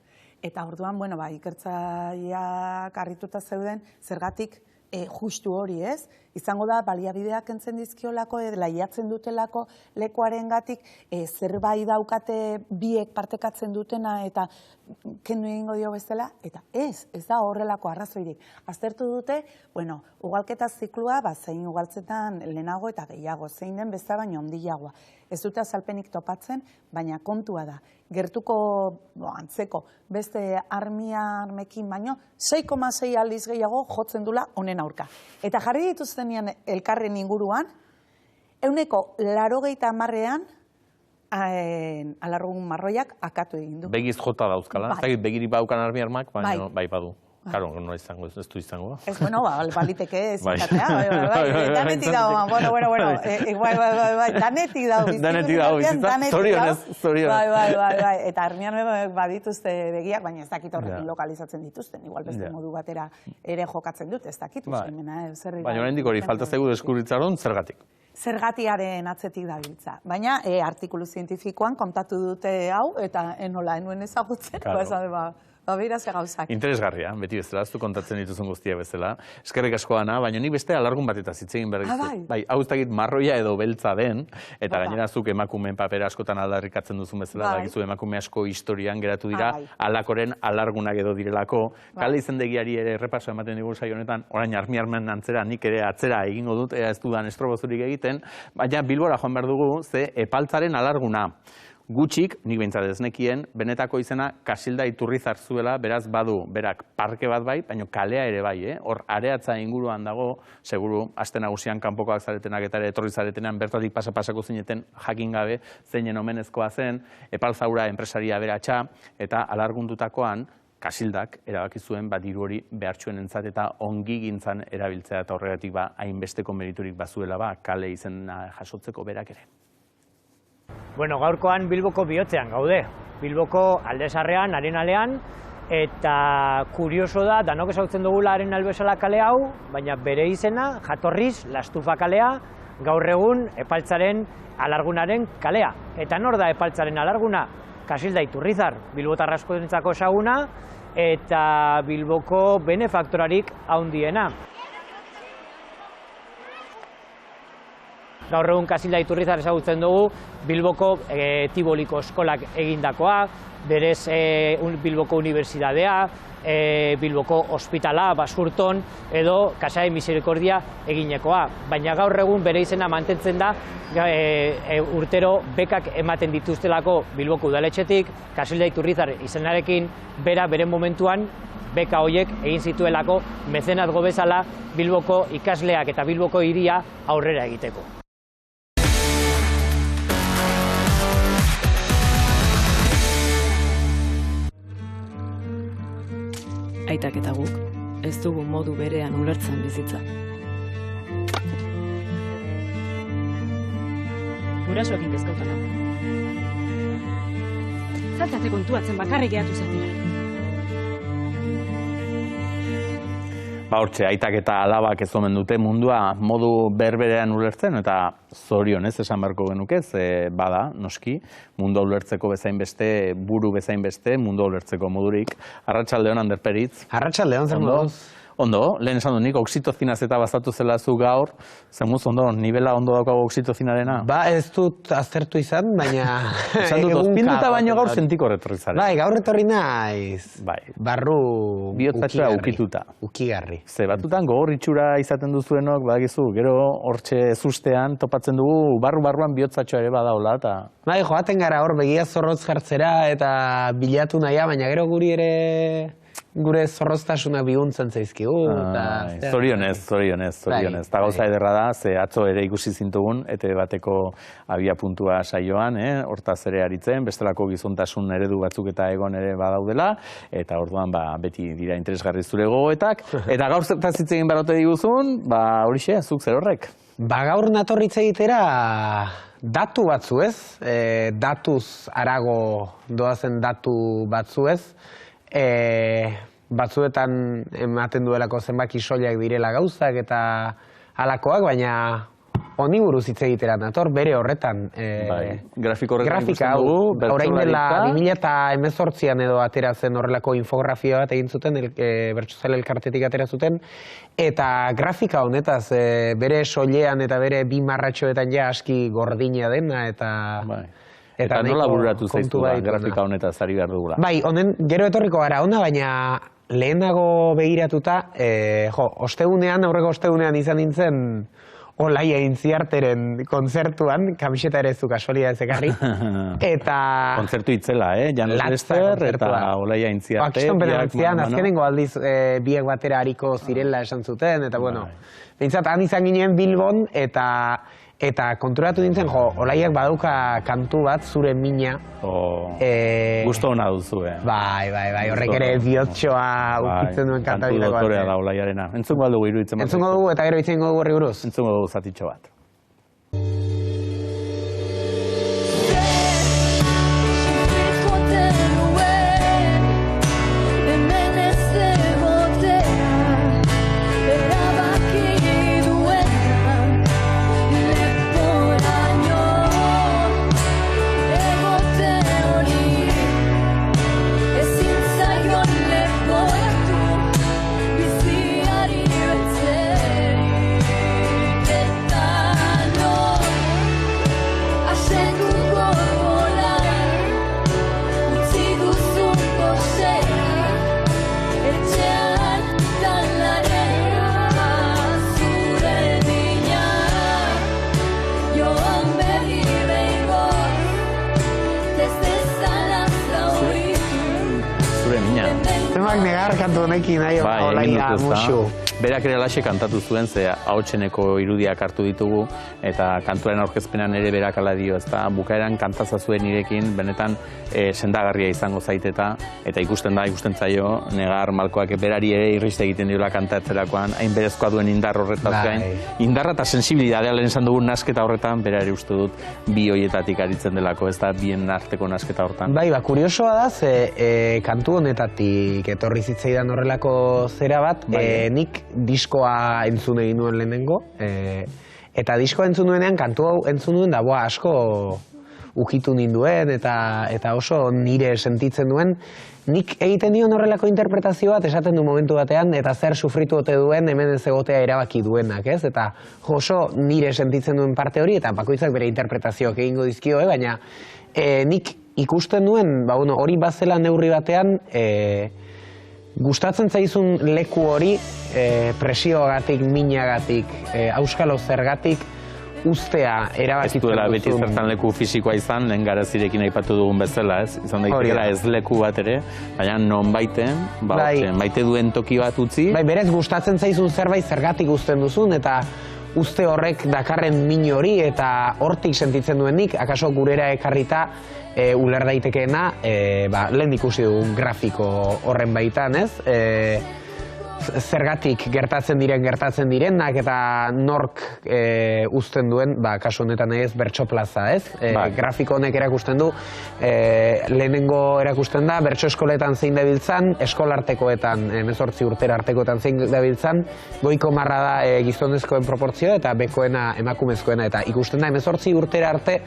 Eta orduan, ikertzaileak harrituta zeuden, zergatik justu hori, ez? Izango da, baliabideak kentzen dizkiolako, laiatzen dutelako lekuarengatik, zerbait daukate biek partekatzen dutena, eta kendu egingo dio bezala, eta ez da horrelako arrazoirik. Aztertu dute, ugalketa ziklua, zein ugaltzetan lehenago eta gehiago, zein den besta baino handiagoa. Ez dute azalpenik topatzen, baina kontua da. Gertuko antzeko beste armekin baino 6,6 aldiz gehiago jotzen dula honen aurka. Eta jarri dituztenean elkarren inguruan, 80%ean alargun marroiak akatu egin du. Begiz jota dauzkala, begirik baukan armi-armak, baina bai badu. Karo, no izango, ez du izango. Ez, baliteke ez izatea, danetik dago, danetik dago bizitza, zorionez. Eta armian badituzte begiak, baina ez dakit horrekin lokalizatzen dituzten, igual beste modu batera ere jokatzen dut, ez dakit. Baina oraindik hori, falta zaigu deskurritzaron, zergatik? Zergatiaren atzetik dabiltza. Baina artikulu zientifikoan kontatu dute hau, eta enuen ezagutzen, Beraz gauzak. Interesgarria, beti bezala, zu kontatzen dituzun guztia bezala. Eskerrik asko Ana, baina ni beste alargun batetaz hitz egin behar dizut. Bai, hau ez dakit marroia edo beltza den, eta gainera zuk emakumeen papera askotan aldarrikatzen duzun bezala, dakizu emakume asko historian geratu dira, alakoren alargunak edo direlako. Kale izendegiari ere errepaso ematen digun saio honetan, orain armi-armen antzera, nik ere atzera egingo dut, ea ez dudan estrobozurik egiten, baina Bilbora joan behar dugu, ze epaltzaren alarguna. Gutxik, nik behintzat ez nekien, benetako izena Kasilda Iturrizar zuela, beraz badu, berak parke bat bai, baina kalea ere bai, hor areatza inguruan dago, seguru, aste nagusian kanpokoak zaretenak eta ere etorri zaretenean bertatik pasako zineten jakin gabe, zeinen omenezkoa zen, epaltzaura enpresaria beratxa, eta alargundutakoan, Kasildak erabaki zuen diru hori behartxuen entzat eta ongi gintzan erabiltzea eta horregatik hainbesteko meriturik bazuela kale izena jasotzeko berak ere. Bueno, gaurkoan Bilboko bihotzean gaude. Bilboko aldezarrean, Arenalean, eta kurioso da, danok ezagutzen dugula Arenal bezala kale hau, baina bere izena, jatorriz, Lastufa kalea, gaur egun epaltzaren alargunaren kalea. Eta nor da epaltzaren alarguna? Kasilda Iturrizar, Bilbotar askorentzako ezaguna, eta Bilboko benefaktorarik handiena. Gaur egun Kasilda Iturrizar ezagutzen dugu Bilboko Tiboliko eskolak egindakoa, berez Bilboko Unibertsitatea, Bilboko Ospitala, Basurton, edo Casa de Misericordia eginekoa. Baina gaur egun bere izena mantentzen da urtero bekak ematen dituztelako Bilboko udaletxetik, Kasilda Iturrizar izenarekin, bera bere momentuan beka horiek egin zituelako mezenatgo bezala Bilboko ikasleak eta Bilboko hiria aurrera egiteko. Aitak eta guk, ez dugu modu berean ulertzen bizitza. Gurasoekin kezkautan hau. Zaltate kontuatzen bakarrik geratu zen dira. Hortxe, aitak eta alabak ez omen dute mundua modu berberean ulertzen, eta zorionez esan beharko genuke, bada, noski, mundua ulertzeko bezain beste, buru bezain beste, mundua ulertzeko modurik. Arratsaldeon, Ander Peritz. Arratsaldeon, zer moduz? Ondo, lehen esan du nik oxitozinaz eta bazatu zela zu gaur, zemuz ondo, nivela ondo daukago oxitozinarena? Ba, ez dut aztertu izan, baina... Esan dut, ozpinduta baino gaur sentiko retorri zaren. Bai, gaur retorri naiz. Bai. Barru bihotzatxoa ukituta. Ukigarri. Ze batutan gogor itxura izaten duzuenok, badakizu, gero hortxe ezustean topatzen dugu barru-barruan bihotzatxoa ere badaola, eta... Bai, joaten gara hor begia zorrotz jartzera eta bilatu nahia, baina gero guri ere... gure zorroztasuna bihuntzen zaizkigu. Zorionez. Eta gauza ederra da, ze atzo ere ikusi zintugun, ETV bateko abia puntua saioan, hortaz ere aritzen, bestelako gizontasun eredu batzuk eta egon ere badaudela, eta orduan beti dira interesgarri zure gogoetak. Eta gaur zertaz hitz egin barote diguzun, horixe, zuk zer horrek? Gaur natorritz egitera datu batzu ez, datuz arago doazen datu batzu ez, batzuetan ematen duelako zenbaki soilak direla gauzak eta halakoak, baina honi buruz hitz egitera nator, bere horretan. Grafika hau, orain dela 2018an edo atera zen horrelako infografia bat egin zuten, Bertsozale Elkartetik atera zuten, eta grafika honetaz bere soilean eta bere bi marratxoetan ja aski gordina dena eta... Eta nola bururatu zaizu grafika honetaz ari behar dugula? Bai, honen gero etorriko gara ona, baina lehenago begiratuta, ostegunean, aurreko ostegunean izan nintzen Olaia Intziarteren kontzertuan, kamiseta ere zu kasualia ez ekarri, eta... Kontzertu itzela, Jan Lester eta Olaia Intziarte. Kiston Penaltzean, azkenengo aldiz biek batera hariko zirela esan zuten, eta bueno, behintzat, han izan ginen Bilbon, eta konturatu nintzen, Olaiak badauka kantu bat, Zure Mina. Gusto hona duzu, Bai, horrek ere bihotxoa ukitzen duen kanta bilako bat. Kantu dotorea da Olaiarena. Entzungo aldugu iruditzen bat. Entzungo dugu, eta gero itzengo dugu horri buruz. Entzungo dugu zatitxo bat. Ezin zaion kantu honekin, olaia musu. Berak ere alaxe kantatu zuen, ze ahotseneko irudiak hartu ditugu, eta kantuaren aurkezpenan ere berak ala dio, ezta bukaeran kantaza zuen nirekin, benetan sendagarria izango zaiteta, eta ikusten zaio, Negar Malkoak berari ere irriste egiten diola kantatzerakoan, hain berezkoa duen indar horretaz gain. Indarra eta sensibilidadea lehen esan dugun nasketa horretan, berari uste dut bi hoietatik aritzen delako, ez da bien arteko nasketa horretan. Bai, kuriosoa da, kantu honetatik etorri zitzaidan horrelako zera bat, nik diskoa entzun egin nuen lehenengo, eta diskoa entzun nuenean, kantu hau entzun nuen, da asko ukitu ninduen, eta oso nire sentitzen duen, nik egiten dion horrelako interpretazio bat esaten du momentu batean, eta zer sufritu ote duen hemen ez egotea erabaki duenak, ez? Eta oso nire sentitzen duen parte hori, eta bakoitzak bere interpretazioak egingo dizkio, baina nik ikusten duen, hori bazela neurri batean, gustatzen zaizun leku hori presioagatik, minagatik, auskalo zergatik, ustea erabakitzen duzun. Ez duela beti zertan leku fisikoa izan, lehen garazirekin aipatu dugun bezala, ez? Izan daitela ez leku bat ere, baina non baiten, maite duen toki bat utzi. Bai, berez gustatzen zaizun zerbait zergatik usten duzun, eta uste horrek dakarren min hori, eta hortik sentitzen duenik, akaso gurera ekarrita uler daitekeena, lehen ikusi dugun grafiko horren baitan, ez? Zergatik gertatzen direnak eta nork uzten duen, kasu honetan ez, bertso plaza, ez? Grafiko honek erakusten du, lehenengo erakusten da, bertso eskoletan zein dabiltzan, eskolartekoetan, 18 urtera artekoetan zein dabiltzan, goiko marra da gizonezkoen proportzioa eta bekoena emakumezkoena, eta ikusten da, 18 urtera arte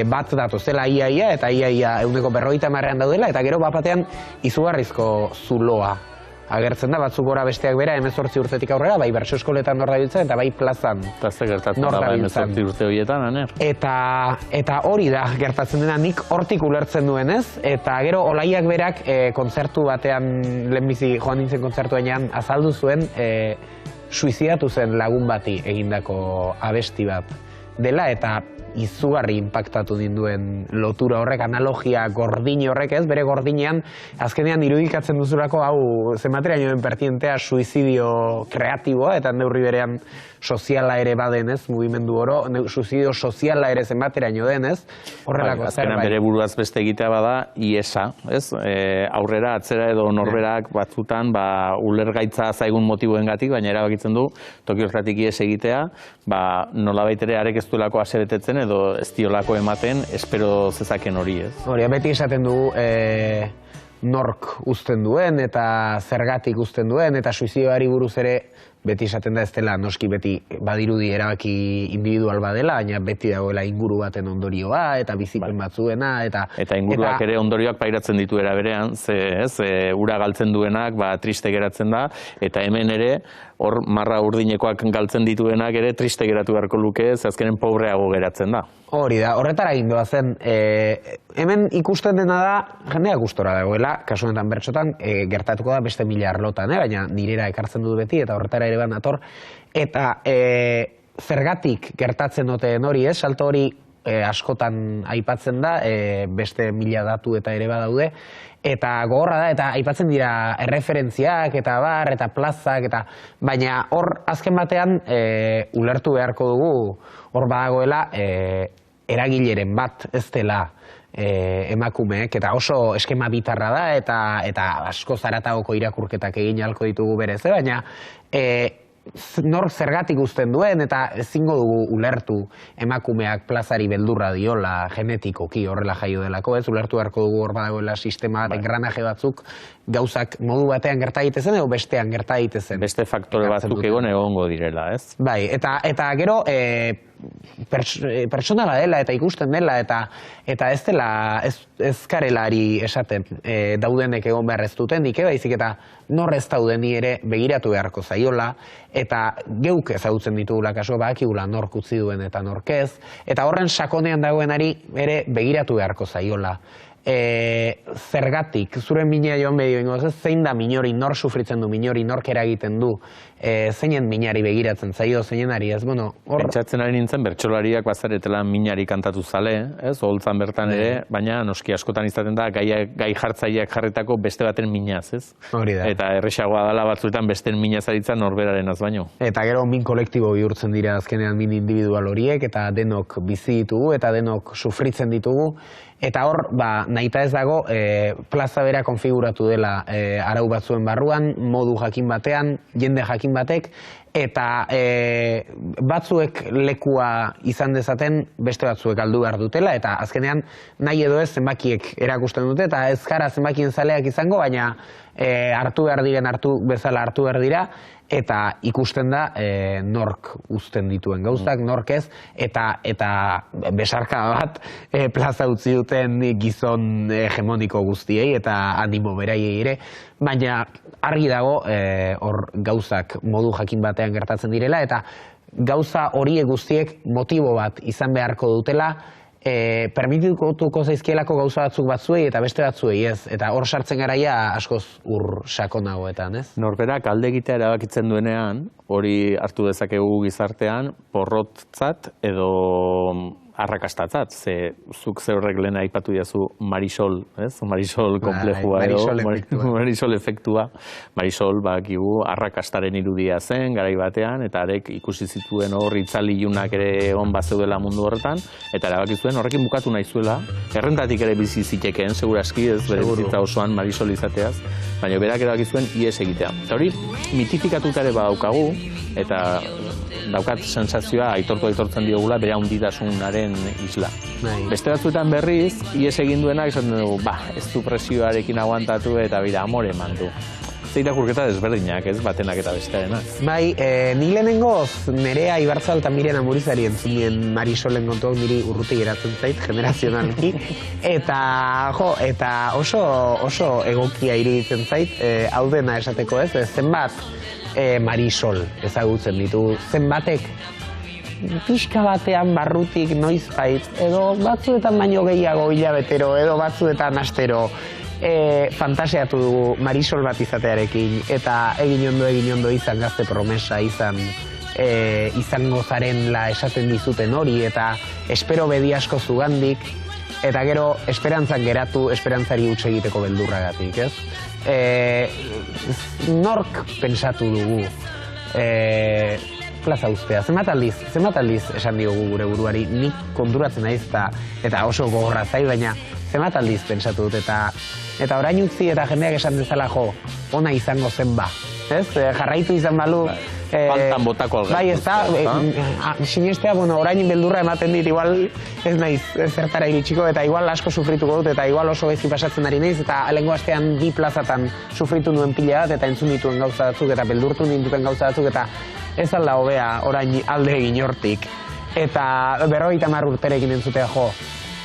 bat datozela iaia, eta iaia 150 daudela, eta gero bapatean izugarrizko zuloa agertzen da, batzuk gora besteak bera, 18 urtetik aurrera, bai bertso eskoletan nor dabiltzan, eta bai plazan nor dabiltzan. 18 urte horietan, aner? Eta hori da gertatzen dena nik hortik ulertzen duenez, eta gero Olaiak berak kontzertu batean, lehenbizi joan nintzen kontzertu enean, azaldu zuen, suizidatu zen lagun bati egindako abesti bat dela, eta izugarri inpaktatu ninduen lotura horrek, analogia gordin horrek, ez? Bere gordinean, azkenean irudikatzen duzulako, hau, zenbateraino den pertientea suizidio kreatiboa, eta neurri berean soziala ere baden, ez? Mugimendu oro, suizidio soziala ere zenbateraino den, ez? Horrelako zerbait. Azkenean bere buruaz beste egitea bada, iesa, ez? Aurrera, atzera edo norberak batzutan, ulergaitza zaigun motiboengatik, baina erabakitzen du, toki horretatik ies egitea, nolabait ere arek ez duelako asebetetzen edo ez diolako ematen, espero zezaken hori, ez? Hori, beti esaten du nork uzten duen eta zergatik uzten duen, eta suizidioari buruz ere beti esaten da ez dela noski beti badirudi erabaki individual badela, baina beti dagoela inguru baten ondorioa eta bizipen batzuena. Eta inguruak ere ondorioak pairatzen ditu era berean, ura galtzen duenak triste geratzen da, eta hemen ere hor marra urdinekoak galtzen dituenak ere triste geratu beharko luke, ze azkenen pobreago geratzen da. Hori da, horretara indoa zen, hemen ikusten dena da, jendea gustora dagoela, kasu honetan bertsotan, gertatuko da beste 1000 arlotan, baina nirera ekartzen dut beti, eta horretara ere nator, eta zergatik gertatzen duten hori, salto hori askotan aipatzen da, beste 1000 datu eta ere badaude, eta gogorra da, eta aipatzen dira erreferentziak, eta bar, eta plazak, baina hor azken batean ulertu beharko dugu, hor badagoela eragileren bat ez dela emakumeek, eta oso eskema bitarra da, eta asko zaratagoko irakurketak egin ahalko ditugu berez, baina nor zergatik uzten duen, eta ezingo dugu ulertu emakumeak plazari beldurra diola genetikoki horrela jaio delako, ez ulertu beharko dugu hor badagoela sistema engranaje batzuk gauzak modu batean gerta daitezen edo bestean gerta daitezen. Beste faktore batzuk egongo direla, ez? Bai, eta gero pertsonala dela eta ikusten dela eta ez dela ez karelari esaten daudenek egon behar ez dutenik, baizik eta nor ez daudeni ere begiratu beharko zaiola, eta geuk ezagutzen ditugula kasu badakigula nork utzi duen eta nork ez, eta horren sakonean dagoenari ere begiratu beharko zaiola. zergatik, zure minea joan bedio ingo, zein da minori, nor sufritzen du minori, nork eragiten du, zeinen minari begiratzen zaio, zeinenari, ez, bueno, hor... Pentsatzen ari nintzen, bertsolariak bazaretela minari kantatu zale, ez, holtzan bertan ere, baina noski askotan izaten da, gai jartzaileak jarritako beste baten minaz, ez? Hori da. Eta erresagoa dela batzuetan besten minazaritza norberaren az baino. Eta gero min kolektibo bihurtzen dira azkenean min individual horiek, eta denok bizi ditugu, eta denok sufritzen ditugu, eta hor, nahita ez dago, plaza bera konfiguratu dela arau batzuen barruan, modu jakin batean, jende jakin batek, eta batzuek lekua izan dezaten, beste batzuek aldu behar dutela, eta azkenean nahi edo ez zenbakiek erakusten dute, eta ez gara zenbakien zaleak izango, baina hartu behar diren bezala hartu behar dira, eta ikusten da nork uzten dituen gauzak, nork ez, eta besarka bat plaza utzi duten gizon hegemoniko guztiei eta animo beraiei ere, baina argi dago hor gauzak modu jakin batean gertatzen direla, eta gauza horiek guztiek motibo bat izan beharko dutela, permitituko zaizkielako gauza batzuk batzuei eta beste batzuei ez, eta hor sartzen garaia askoz ur sakonagoetan, ez? Norberak alde egitea erabakitzen duenean, hori hartu dezakegu gizartean, porrotzat edo arrakastatzat, ze zuk zer horrek lehen aipatu diazu Marisol, ez? Marisol komplejua edo, Marisol efektua. Marisol, bakigu, arrakastaren irudia zen, garai batean, eta arek ikusi zituen hor itzaliunak ere egon bazeudela mundu horretan, eta erabaki zuen horrekin bukatu nahi zuela, errentatik ere bizi zitekeen, seguraski, ez bere bizitza osoan Marisol izateaz, baina berak erabaki zuen ihes egitea. Eta hori, mitifikatuta ere badaukagu, eta daukat sensazioa aitortzen diogula bere handitasunaren isla. Beste batzuetan berriz, ihes egin duenak esaten dugu, ez du presioarekin aguantatu eta bira amore eman du. Zeita kurketa desberdinak, ez, batenak eta bestearenak. Bai, nik lehenengoz Nerea Ibarzal eta Miren Amurizari entzunien Marisolen kontuak niri urruti geratzen zait, generazionalki, eta oso egokia iruditzen zait, hau dena esateko ez, zenbat Marisol ezagutzen ditu, zenbatek pixka batean barrutik noizbait, edo batzuetan baino gehiago hilabetero, edo batzuetan astero, fantasiatu dugu Marisol bat izatearekin, eta egin ondo izan gazte promesa, izango zarenla esaten dizuten hori, eta espero bedi asko zugandik, eta gero esperantzan geratu, esperantzari huts egiteko beldurragatik, ez? Nork pentsatu dugu plaza ustea, zenbat aldiz esan diogu gure buruari, nik konturatzen naiz eta oso gogorra zai, baina zenbat aldiz pentsatu dut, eta orain utzi eta jendeak esan dezala ona izango zen ez? Jarraitu izan balu... Faltan botako algatu. Bai, ez da, sinestea, orain beldurra ematen dit, igual ez naiz zertara iritsiko, eta igual asko sufrituko dut, eta igual oso bezi pasatzen ari naiz, eta lehengo astean bi plazatan sufritu nuen pila bat, eta entzun dituen gauza batzuk, eta beldurtu nintuen gauza batzuk, eta ez alda hobea orain alde egin hortik. Eta 50 urterekin entzutea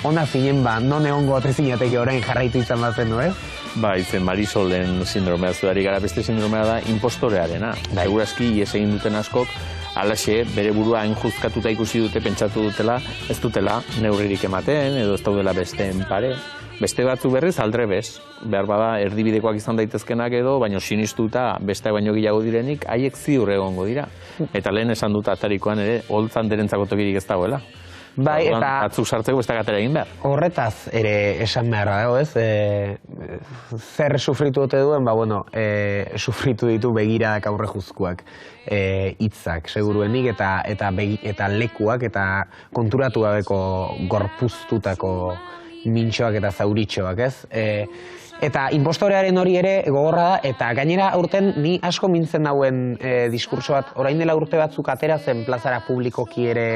ona zinen non egongo ote zinateke orain jarraitu izan bazen, ez? Ba, izen Marisolen sindromea zuari gara, beste sindromea da impostorearena. Segurazki, ihes egin duten askok, alaxe, bere burua enjuzkatuta ikusi dute, pentsatu dutela, ez dutela neurririk ematen, edo ez daudela besteen pare. Beste batzu berriz aldrebez, behar bada erdibidekoak izan daitezkenak edo, baino sinistuta beste baino gehiago direnik, haiek ziur egongo dira. Eta lehen esan dut atarikoan ere, holtzan derentzako tokirik ez dagoela. Bai, eta... Batzuk sartzeko beste gatera egin behar. Horretaz ere esan behar dago, ez? Zer sufritu dute duen, sufritu ditu begiradak aurrejuzkoak hitzak, seguruenik, eta lekuak, eta konturatu gabeko gorpuztutako mintxoak eta zauritxoak, ez? Eta inpostorearen hori ere gogorra da, eta gainera aurten ni asko mintzen dauen diskurso bat, orain dela urte batzuk atera zen plazara publikoki ere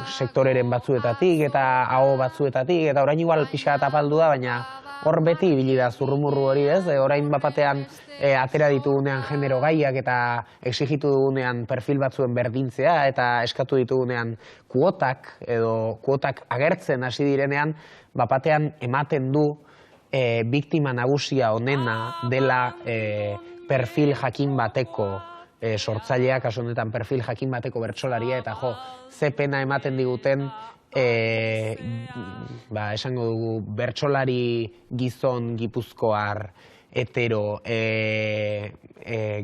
sektoreren batzuetatik eta aho batzuetatik, eta orain igual pixka bat apaldu da, baina hor beti ibili da zurrumurru hori, ez? Orain bapatean atera ditugunean genero gaiak eta exigitu dugunean perfil batzuen berdintzea eta eskatu ditugunean kuotak edo kuotak agertzen hasi direnean, bapatean ematen du biktima nagusia onena dela perfil jakin bateko sortzaileak, kasu honetan perfil jakin bateko bertsolaria, eta jo, ze pena ematen diguten, esango dugu, bertsolari gizon, gipuzkoar, hetero,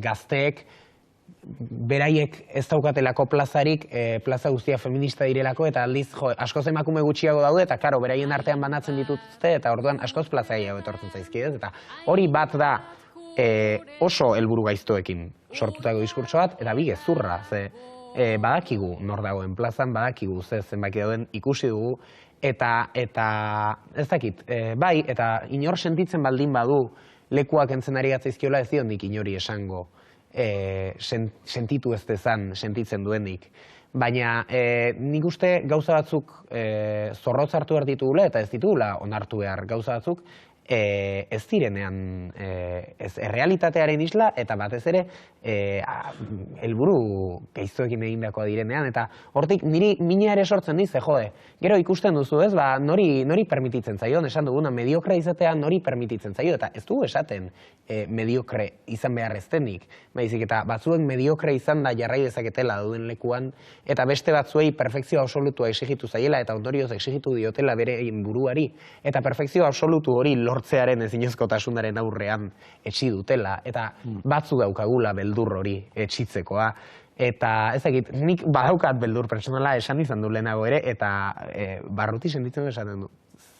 gazteek, beraiek ez daukatelako plazarik, plaza guztia feminista direlako, eta aldiz, askoz emakume gutxiago daude, eta karo, beraien artean banatzen dituzte, eta orduan askoz plaza gehiago etortzen zaizkidez, eta hori bat da oso helburu gaiztoekin sortutako diskurtso bat, eta bi gezurra, ze badakigu nor dagoen plazan, badakigu ze zenbaki dauden ikusi dugu, eta ez dakit, bai, eta inor sentitzen baldin badu lekuak entzen ari gatzaizkiola ez diondik inori esango, sentitu ez dezan, sentitzen duenik. Baina nik uste gauza batzuk zorrotz hartu behar ditugula eta ez ditugula onartu behar gauza batzuk ez direnean errealitatearen isla eta batez ere helburu gaiztoekin egindakoa direnean eta hortik niri mina ere sortzen dize, jode, gero ikusten duzu ez, nori permititzen zaio, esan duguna mediokre izatea nori permititzen zaio eta ez dugu esaten mediokre izan behar eztenik, baizik eta batzuen mediokre izan da jarrai dezaketela duden lekuan eta beste batzuei perfekzio absolutua exigitu zaiela eta ondorioz exigitu diotela bere buruari eta perfekzio absolutu hori lortzearen ezinezkotasunaren aurrean etsi dutela eta batzu daukagula beldur hori etxitzekoa. Eta ez dakit, nik badaukat beldur pertsonala esan izan du lehenago ere eta barruti sentitzen du esaten du.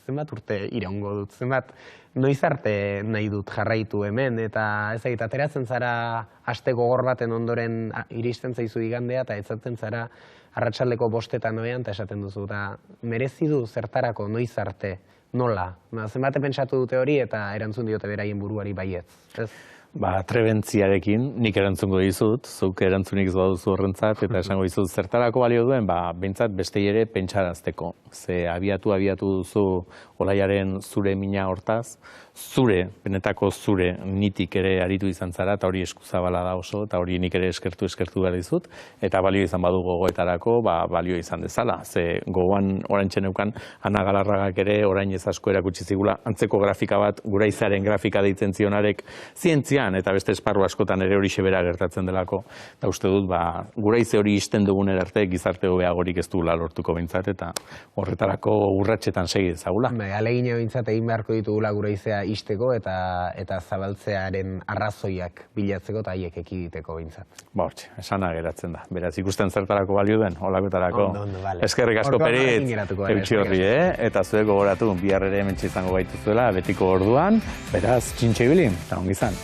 Zenbat urte iraungo dut, zenbat noiz arte nahi dut jarraitu hemen eta ez dakit, ateratzen zara aste gogor baten ondoren iristen zaizu igandea eta etzaten zara arratsaldeko 5:00 eta esaten duzu eta merezi du zertarako noiz arte. Nola? Zenbate pentsatu dute hori eta erantzun diote beraien buruari baietz. Trebentziarekin nik erantzungo dizut, zuk erantzunik ez baduzu horrentzat, eta esango dizut zertarako balio duen, behintzat bestei ere pentsarazteko. Ze abiatu duzu Olaiaren zure mina hortaz, zure, benetako zure nitik ere aritu izan zara, eta hori eskuzabala da oso, eta hori nik ere eskertu behar dizut, eta balio izan badu gogoetarako, balio izan dezala. Ze gogoan oraintxe neukan, Ana Galarragak ere orain ez asko erakutsi zigula, antzeko grafika bat, Guraizaren grafika deitzen zionarek, zientzian, eta beste esparru askotan ere hori xebera gertatzen delako, eta uste dut, Guraize hori isten dugun erarte, gizarte hobeagorik ez dugula lortuko behintzat, eta horretarako urratsetan segi ezagula. Alegina behintzat egin beharko ditugula Guraizea isteko eta zabaltzearen arrazoiak bilatzeko eta haiek ekiditeko behintzat. Hortxe, esana geratzen da. Beraz, ikusten zertarako balio den, holakoetarako. Eskerrik asko Perit, eutxi horri, eta zuek gogoratu, bihar ere hementxe izango gaituzuela, betiko orduan, beraz, txintxe ibili, eta ongi izan.